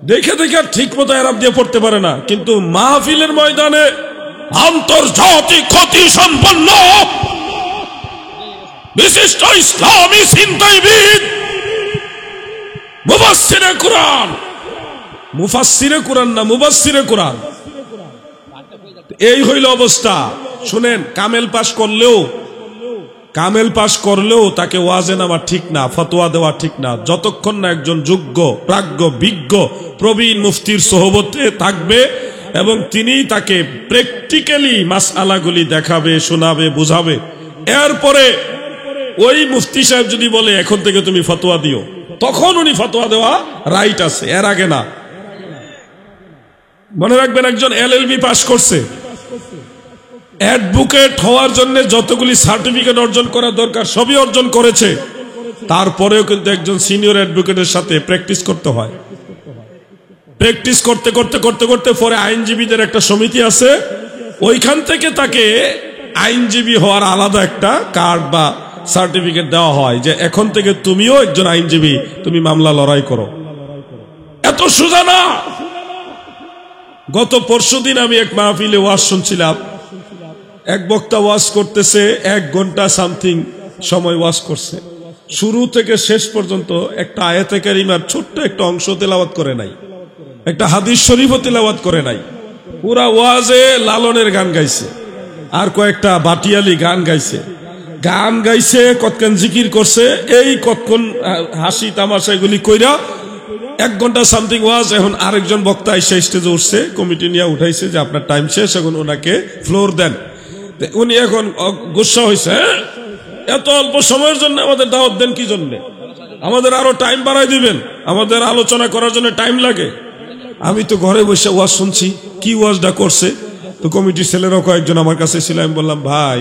দেখে ঠিক মতো এরাব দিয়ে পড়তে পারে না, কিন্তু মাহফিলের ময়দানে আন্তর্জাতিক খ্যাতি সম্পন্ন বিশিষ্ট ইসলামী চিন্তাবিদ মুফাসসিরে কুরআন, মুফাসসিরে কুরআন না, মুফাসসিরে কুরআন, এই হইল অবস্থা। শুনেন, কামেল পাশ করলেও তাকে ওয়াজে নামা ঠিক না, ফতোয়া দেওয়া ঠিক না, যতক্ষণ না একজন যোগ্য, প্রাজ্ঞ, বিজ্ঞ, প্রবীণ মুফতির সোহবতে থাকবে এবং তিনি তাকে প্র্যাকটিক্যালি মাসআলাগুলি দেখাবে, শোনাবে, বুঝাবে। এরপরে ওই মুফতি সাহেব যদি বলে এখন থেকে তুমি ফতোয়া দিও, তখন উনি ফতোয়া দেওয়া রাইট আছে, এর আগে না। মনে রাখবেন, একজন এলএলবি পাস করছে, অ্যাডভোকেট হওয়ার জন্য যতগুলি সার্টিফিকেট অর্জন করা দরকার সবই অর্জন করেছে, তারপরেও কিন্তু একজন সিনিয়র অ্যাডভোকেটের সাথে প্র্যাকটিস করতে হয়। প্র্যাকটিস করতে করতে করতে করতে পরে আইনজীবীদের একটা সমিতি আছে, ওইখান থেকে তাকে আইনজীবী হওয়ার আলাদা একটা কার্ড বা সার্টিফিকেট দেওয়া হয় যে এখন থেকে তুমিও একজন আইনজীবী, তুমি মামলা লড়াই করো। এত সোজা না। গত পরশুদিন আমি এক মাহফিলে ওয়াজ শুনছিলাম, এক বক্তা ওয়াজ করতেছে, 1 ঘন্টা সামথিং সময় ওয়াজ করছে, শুরু থেকে শেষ পর্যন্ত একটা আয়াতে কারিমার ছোট্ট একটা অংশ তেলাওয়াত করে নাই, একটা হাদিস শরীফও তেলাওয়াত করে নাই। পুরা ওয়াজে লালনের গান গাইছে, আর কয়েকটা বাটিয়ালি গান গাইছে, কতক্ষণ জিকির করছে, এই কতক্ষণ হাসি তামাশা এগুলি কইরা 1 ঘন্টা সামথিং ওয়াজ। এখন আরেকজন বক্তা এসে স্টেজে উঠছে, কমিটি নিয়ে উঠাইছে যে আপনার টাইম শেষ, এখন ওনাকে ফ্লোর দেন। উনি এখন গুসা হয়েছে, এত অল্প সময়ের জন্য আমাদের দাওয়াত দেন কি জন্য? আমাদের আরো টাইম বাড়াই দিবেন, আমাদের আলোচনা করার জন্য টাইম লাগে। আমি তো ঘরে বসে ওয়াজ শুনছি, কি ওয়াজটা করছে। তো কমিটির ছেলেরাও কয়েকজন আমার কাছে ছিল, আমি বললাম ভাই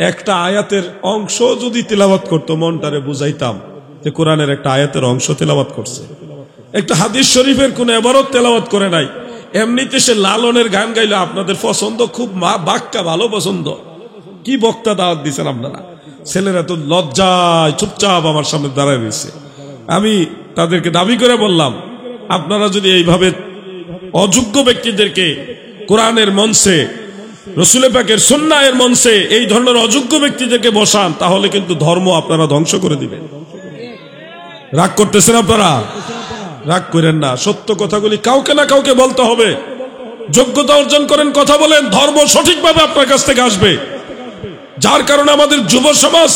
একটা আয়াতের অংশ যদি তেলাওয়াত করতো মনটারে বুঝাইতাম যে কোরআনের একটা আয়াতের অংশ তেলাওয়াত করছে, একটা হাদিস শরীফের কোন ইবারত তেলাওয়াত করে নাই। এমনিতে সে লালনের গান গাইলে আপনাদের পছন্দ, খুব বাক্কা ভালো পছন্দ, কি বক্তা দাওয়াত দিচ্ছেন আপনারা। ছেলেরা তো লজ্জায় চুপচাপ আমার সামনে দাঁড়ায় রয়েছে। আমি তাদেরকে দাবি করে বললাম, আপনারা যদি এইভাবে অযোগ্য ব্যক্তিদেরকে কোরআনের মঞ্চে, রসুল পাকের সুন্নাহের মঞ্চে এই ধরনের অযোগ্য ব্যক্তিদেরকে বসান, তাহলে কিন্তু ধর্ম আপনারা ধ্বংস করে দিবেন। রাগ করতেছেন আপনারা? রাগ করেন না, সত্য কথাগুলি কাউকে না কাউকে বলতে হবে। যোগ্যতা অর্জন করেন, কথা বলেন, ধর্ম সঠিকভাবে আপনার কাছ থেকে আসবে। যার কারণে আমাদের যুব সমাজ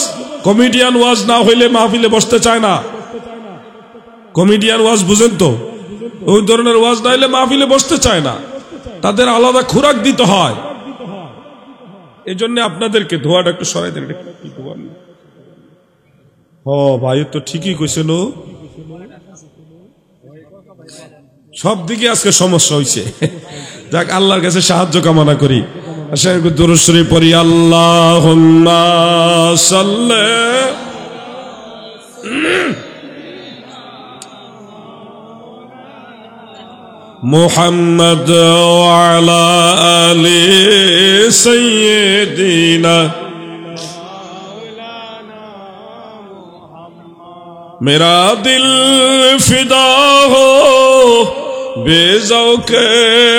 কমেডিয়ান ওয়াজ না হইলে মাহফিলে বসতে চায় না। কমেডিয়ান ওয়াজ বুঝেন তো, ওই ধরনের ওয়াজ না হইলে মাহফিলে বসতে চায় না, তাদের আলাদা খোরাক দিতে হয়। এই জন্য আপনাদেরকে ধোয়াটা একটু সরাই দেন। ও ভাই তো ঠিকই কইছেন, সব দিকে আজকে সমস্যা হয়েছে। যাক, আল্লাহর কাছে সাহায্য কামনা করি। দুরূদ শরীফ পড়ি, আল্লাহুম্মা সাল্লি মুহাম্মদ ওয়া আলা আলি সাইয়্যিদিনা मेरा दिल फिदा हो बेज़ौक़े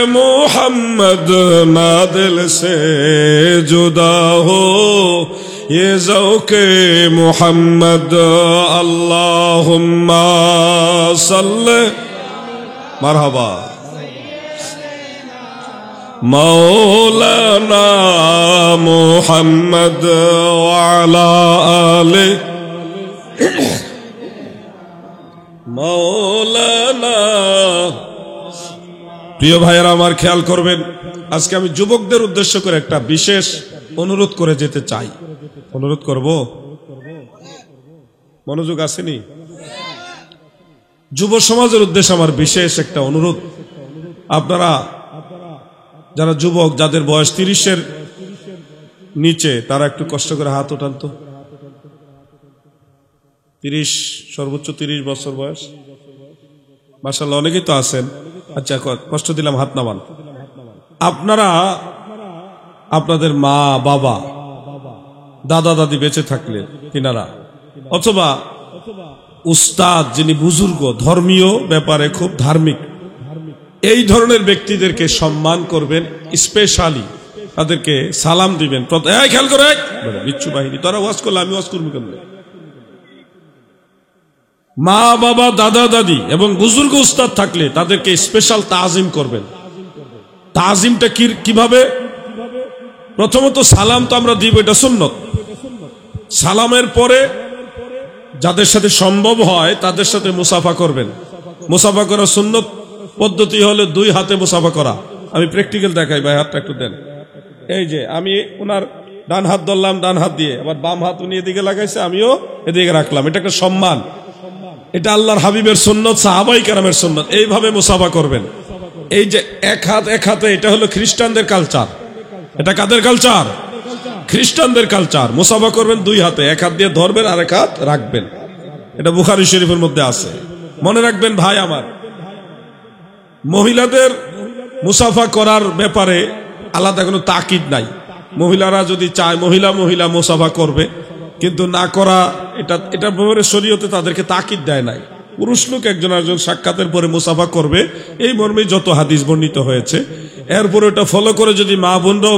मोहम्मद, ना दिल से जुदा हो ये ज़ौक़े मोहम्मद। अल्लाहुम्मा सल्ले मरहबा मौलाना मोहम्मद वाला आले মৌলানা। প্রিয় ভাইয়েরা আমার, খেয়াল করবেন, আজকে আমি যুবকদের উদ্দেশ্য করে একটা বিশেষ অনুরোধ করে যেতে চাই। অনুরোধ করব, মনোযোগ আসেনি? যুব সমাজের উদ্দেশ্যে আমার বিশেষ একটা অনুরোধ। আপনারা যারা যুবক, যাদের বয়স 30-এর নিচে, তারা একটু কষ্ট করে হাত ওঠান তো। 30, সর্বোচ্চ 30 বছর বয়স, মাশাআল্লাহ অনেকেই তো আছেন। আচ্ছা, কষ্ট দিলাম, হাত নামান। আপনারা আপনাদের মা বাবা দাদা দাদি বেঁচে থাকলে তিনারা, অথবা উস্তাদ যিনি বুজুর্গ, ধর্মীয় ব্যাপারে খুব ধার্মিক, এই ধরনের ব্যক্তিদেরকে সম্মান করবেন, স্পেশালি তাদেরকে সালাম দিবেন। খেয়াল করে, বিচ্ছু বাহিনী তারা ওয়াজ করলে আমি ওয়াজ করবো কেমন? মা বাবা দাদা দাদি এবং বুজুর্গ উস্তাদ থাকলে তাদেরকে স্পেশাল তাজিম করবেন। তাজিমটা কিভাবে? প্রথমত সালাম তো আমরা দিব, এটা সুন্নত। সালামের পরে যাদের সাথে সম্ভব হয় তাদের সাথে মুসাফা করবেন। মুসাফা করা সুন্নত পদ্ধতি হলো 2 হাতে মুসাফা করা। আমি প্র্যাকটিক্যাল দেখাই, ভাই হাতটা একটু দেন। এই যে আমি ওনার ডান হাত ধরলাম, ডান হাত দিয়ে, আবার বাম হাত উনি এদিকে লাগাইছে, আমিও এদিকে রাখলাম। এটা একটা সম্মান, এটা আল্লাহর হাবিবের সুন্নত, সাহাবায়ে কেরামের সুন্নত। এইভাবে মুসাফা করবেন। এই যে এক হাতে, এটা হলো খ্রিস্টানদের কালচার। এটা কাদের কালচার? খ্রিস্টানদের কালচার। মুসাফা করবেন 2 হাতে, এক হাত দিয়ে ধরবেন আর এক হাত রাখবেন। এটা বুখারী শরীফের মধ্যে আছে। মনে রাখবেন ভাই আমার, মহিলাদের মুসাফা করার ব্যাপারে আলাদা কোনো তাকিদ নাই। মহিলারা যদি চায় মহিলা মুসাফা করবে, কিন্তু না করা, এটা ব্যাপারে শরীয়তে তাদেরকে তাকিদ দেয় নাই। পুরুষ লোক একজন সাক্ষাতের পরে মুসাফা করবে, এই মর্মে যত হাদিস বর্ণিত হয়েছে। এরপরে ওটা ফলো করে যদি মা বোনরাও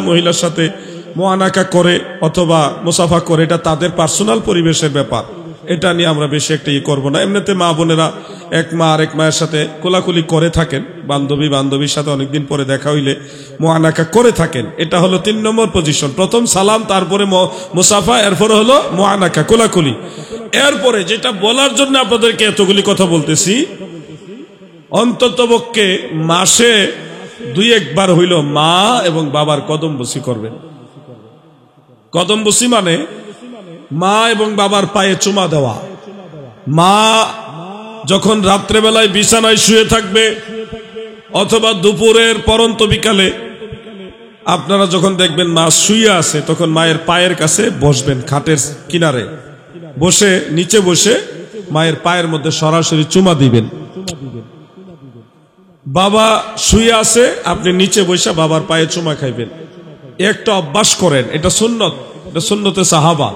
মহিলার সাথে মুআনাকা করে অথবা মুসাফা করে, এটা তাদের পার্সোনাল পরিবেশের ব্যাপার। এটা নিয়ে আমরা বেশি একটা করবো না। এমনিতে মা বোনেরা এক মা আরেক মায়ের সাথে কোলাকুলি করে থাকেন, বান্ধবীর সাথে অনেকদিন পরে দেখা হইলে মুআনাকা করে থাকেন। এটা হলো 3 নম্বর পজিশন। প্রথম সালাম, তারপরে মুসাফা, এরপরে হলো মুআনাকা, কোলাকুলি। এরপরে যেটা বলার জন্য আপনাদেরকে এতগুলি কথা বলতেছি, অন্ততপক্ষে মাসে 2-1 বার হইল মা এবং বাবার কদম বসি করবেন। কদম বসি মানে মা এবং বাবার পায়ে চুমা দেওয়া। মা যখন রাত্রেবেলায় বিছানায় শুয়ে থাকবে অথবা দুপুরের পরন্ত বিকালে আপনারা যখন দেখবেন মা শুয়ে আছে, তখন মায়ের পায়ের কাছে বসবেন, খাটের কিনারে বসে, নিচে বসে মায়ের পায়ের মধ্যে সরাসরি চুমা দিবেন। বাবা শুয়ে আছে, আপনি নিচে বসে বাবার পায়ে চুমা খাইবেন। একটা অভ্যাস করেন, এটা সুন্নত, এটা সুন্নতে সাহাবা।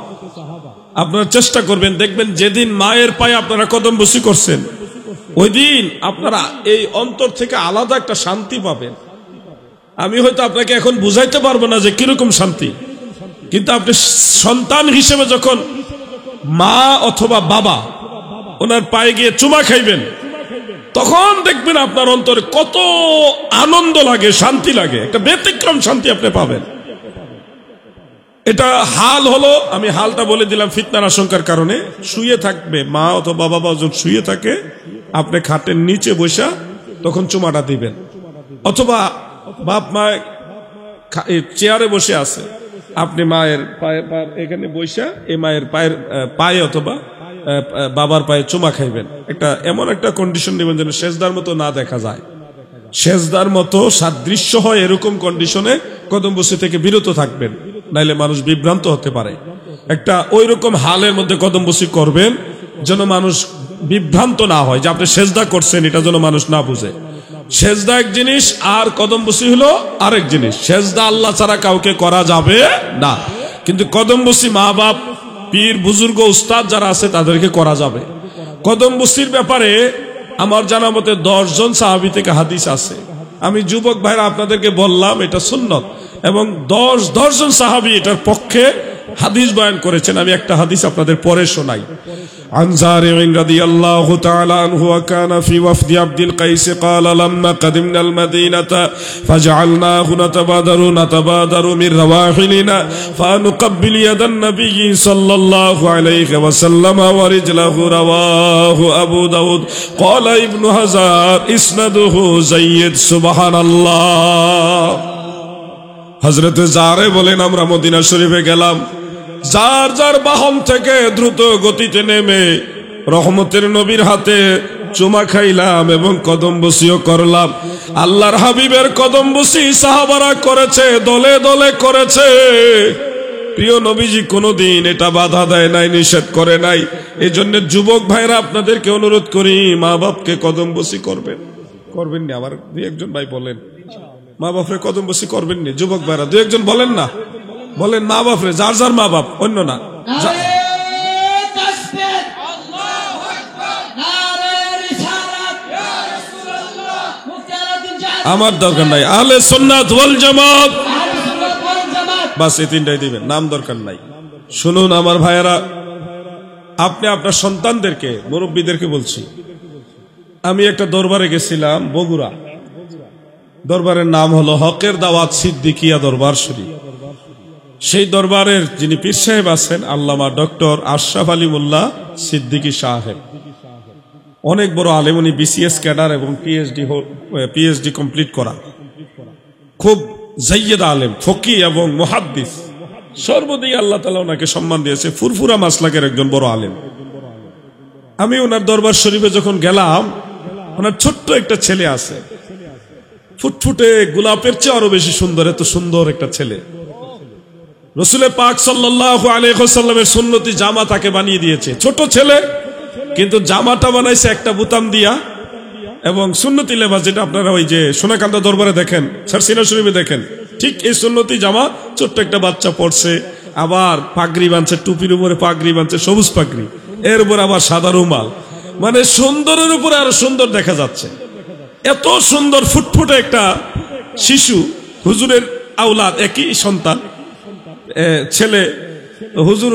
আপনারা চেষ্টা করবেন, দেখবেন যেদিন মায়ের পায়ে আপনারা কদমবুসি করছেন ওই দিন আপনারা এই অন্তর থেকে আলাদা একটা শান্তি পাবেন। আমি হয়তো আপনাকে এখন বুঝাইতে পারবো না যে কিরকম শান্তি, কিন্তু আপনি সন্তান হিসেবে যখন মা অথবা বাবা ওনার পায়ে গিয়ে চুমা খাইবেন, তখন দেখবেন আপনার অন্তরে কত আনন্দ লাগে, শান্তি লাগে, একটা ব্যতিক্রম শান্তি আপনি পাবেন। এটা হাল হলো, আমি হালটা বলে দিলাম ফিতনার আশঙ্কার কারণে। শুয়ে থাকবে মা অথবা বাবা, যখন শুয়ে থাকে আপনি খাটের নিচে বসা তখন চুমাটা দিবেন, অথবা বাপ মা চেয়ারে বসে আছে, আপনি মায়ের পায়ে এখানে বসা এই মায়ের পায়ে অথবা বাবার পায়ে চুমা খাইবেন। একটা এমন একটা কন্ডিশন নেবেন যেন সেজদার মতো না দেখা যায়, সেজদার মতো সাদৃশ্য হয়, এরকম কন্ডিশনে কদমবুসি থেকে বিরত থাকবেন, নাইলে মানুষ বিভ্রান্ত হতে পারে। একটা ওই রকম হালের মধ্যে কদমবুসি করবেন যেন মানুষ বিভ্রান্ত না হয় যে আপনি সেজদা করছেন, এটা যেন মানুষ না বুঝে। সেজদা এক জিনিস আর কদমবুসি হলো আরেক জিনিস। সেজদা আল্লাহ ছাড়া কাউকে করা যাবে না, কিন্তু কদমবুসি মা বাপ, পীর বুজুর্গ, উস্তাদ যারা আছে তাদেরকে করা যাবে। কদমবুসির ব্যাপারে আমার জানা মতে 10 জন সাহাবী থেকে হাদিস আছে। আমি যুবক ভাইরা আপনাদেরকে বললাম এটা সুন্নত, এবং 10 জন সাহাবী এটার পক্ষে হাদিস বয়ান করেছেন। আমি একটা হাদিস আপনাদের পরে শোনাই। عن زارع رضي الله تعالى عنه وكان في وفد عبد القيس قال لما قدمنا المدينة فجعلناه نتبادر من رواحلنا فنقبل يد النبي صلى الله عليه وسلم ورجله رواه أبو داود قال ابن هزار اسنده زيد سبحان الله হযরত জারে বলেন আমরা মদিনা শরীফে গেলাম, যার যার বাহন থেকে দ্রুত গতিতে নেমে রহমতের নবীর হাতে চুমা খাইলাম এবং কদমবুসিও করলাম। আল্লাহর হাবিবের কদমবুসি সাহাবারা করেছে, দলে দলে করেছে। প্রিয় নবীজি কোনোদিন এটা বাধা দেয় নাই, নিষেধ করে নাই। এই জন্য যুবক ভাইরা আপনাদেরকে অনুরোধ করি, মা বাপকে কদমবুসি করবেন নি? আবার 2-1 ভাই বলেন মা বাপরে কদমবুসি করবেন নি? যুবক ভাইরা 2-1 বলেন না, বলেন মা বাপরে, যার যার মা বাপ, অন্য না। আমার দরকার নাই, আহলে সুন্নাত ওয়াল জামাত, বাস এই 3টাই দিবেন, নাম দরকার নাই। শুনুন আমার ভাইয়েরা, আপনি আপনার সন্তানদেরকে, মুরব্বীদেরকে বলছি, আমি একটা দরবারে গেছিলাম বগুড়া। দরবারের নাম হলো হকের দাওয়াত সিদ্দিকিয়া দরবার শরীফ। সেই দরবারের যিনি পীর সাহেব আছেন আল্লামা ডক্টর আশরাফ আলী মোল্লা সিদ্দিকী সাহেব, অনেক বড় আলেম। উনি বিসিএস ক্যাডার এবং পিএইচডি কমপ্লিট করা, খুব জাইয়েদ আলেম, ফকি এবং মুহাদ্দিস, সর্বদিক আল্লাহ তাআলা ওনাকে সম্মান দিয়েছে। ফুরফুরা মাসলাকের একজন বড় আলেম। আমি ওনার দরবার শরীফে যখন গেলাম, ওনার ছোট্ট একটা ছেলে আছে, ফুটফুটে, গোলাপের চেয়ে আরো বেশি সুন্দর, এত সুন্দর একটা ছেলে। রাসূল পাক সাল্লাল্লাহু আলাইহি ওয়াসাল্লামের সুন্নতি জামা তাকে বানিয়ে দিয়েছে। ছোট ছেলে, কিন্তু জামাটা বানাইছে একটা বোতাম দিয়া, এবং সুন্নতি লেবাস যেটা আপনারা ওই যে সোনাকান্দা দরবারে দেখেন, সারসিনা শরীফে দেখেন, ঠিক এই সুন্নতি জামা ছোট্ট একটা বাচ্চা পড়ছে। আবার পাগড়ি বাঁধছে, টুপির উপরে পাগড়ি বাঁধছে, সবুজ পাগড়ি, এর উপর আবার সাদা রুমাল। মানে সুন্দরের উপরে আরো সুন্দর দেখা যাচ্ছে। এত সুন্দর ফুটফুটে একটা শিশু, হুজুরের আওলাদ, একই সন্তান ছেলে, হুজুর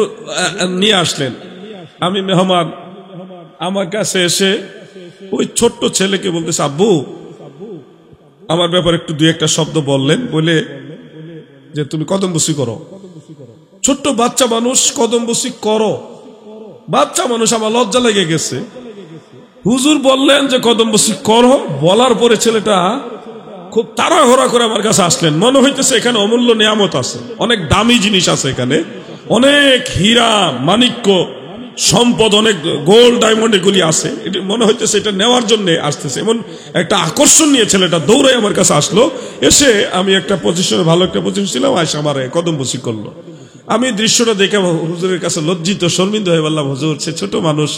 নিয়ে আসলেন। আমি মেহমান, আমার কাছে এসে ওই ছোট্ট ছেলেকে বলতেছে, আব্বু আমার ব্যাপারে একটু 2-1 শব্দ বললেন, বলে যে তুমি কদমবুসি করো। ছোট্ট বাচ্চা মানুষ, কদমবুসি করো, বাচ্চা মানুষ। আমার লজ্জা লেগে গেছে। হুজুর বললেন যে কদমবুসি করো, বলার পরে ছেলেটা খুব তাড়াহুড়া করে আমার কাছে আসলেন। মনে হইতেছে এখানে অমূল্য নিয়ামত আছে, অনেক দামি জিনিস আছে এখানে, অনেক হীরা মাণিক্য সম্পদ অনেক গোল্ড ডায়মন্ড এগুলি আছে, এটা মনে হইতেছে এটা নেওয়ার জন্য আসতেছে, এমন একটা আকর্ষণ নিয়ে ছেলেটা দৌড়ে আমার কাছে আসলো। এসে আমি একটা পজিশনে, ভালো একটা পজিশন ছিলাম, আসে আমার কদম বসি করলো। আমি দৃশ্যটা দেখে হুজুরের কাছে লজ্জিত শর্মিন্দ হয়ে বললাম, হুজুর সে ছোট মানুষ,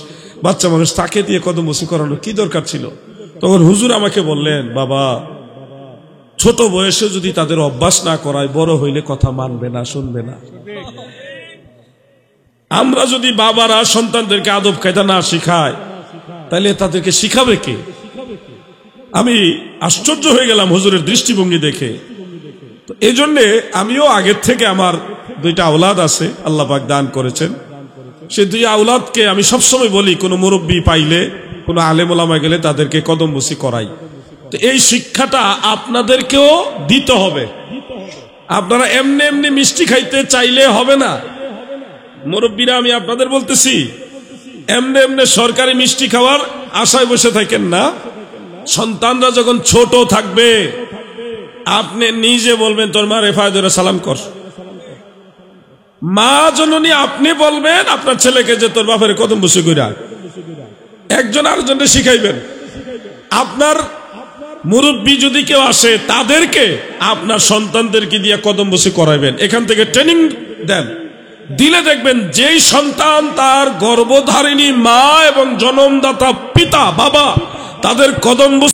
বাচ্চা মানুষ, তাকে দিয়ে কদম বসি করানো কি দরকার ছিল? তখন হুজুর আমাকে বললেন, বাবা ছোট বয়সে যদি তাদের অভ্যাস না করায়, বড় হইলে কথা মানবে না, শুনবে না। আমরা যদি বাবারা সন্তানদেরকে আদব কায়দা না শিখায়, তাহলে তাদেরকে শিখাবে কে? আমি আশ্চর্য হয়ে গেলাম হুজুরের দৃষ্টিভঙ্গি দেখে। তো এই জন্যে আমিও আগের থেকে, আমার দুইটা আওলাদ আছে আল্লাহ পাক দান করেছেন, সে দুই আওলাদকে আমি সবসময় বলি, কোনো মুরব্বী পাইলে, কোনো আলেম ওলামা গেলে তাদেরকে কদম বসি করাই। তো এই শিক্ষাটা আপনাদেরকেও দিতে হবে। আপনারা এমনি এমনি মিষ্টি খাইতে চাইলে হবে না। মুরব্বীরা আমি আপনাদের বলতেছি, এমনি এমনি সরকারি মিষ্টি খাওয়ার আশায় বসে থাকেন না। সন্তানরা যখন ছোট থাকবে, আপনি নিজে বলবেন তোর মা রেফায় ধরে সালাম কর। মা জননী আপনি বলবেন আপনার ছেলেকে যে তোর বাপের কদম বসে কইরা, একজন আরেকজনকে শিখাইবেন। আপনার মুরব্বী যদি কেউ আসে, তাদেরকে আপনার সন্তানদেরকে দিয়ে কদম বসি করাইবেন। এখান থেকে ট্রেনিং দেন, দিলে দেখবেন যেই সন্তান তার গর্ভধারিণী মা এবং জন্মদাতা পিতা বাবা তাদের কদম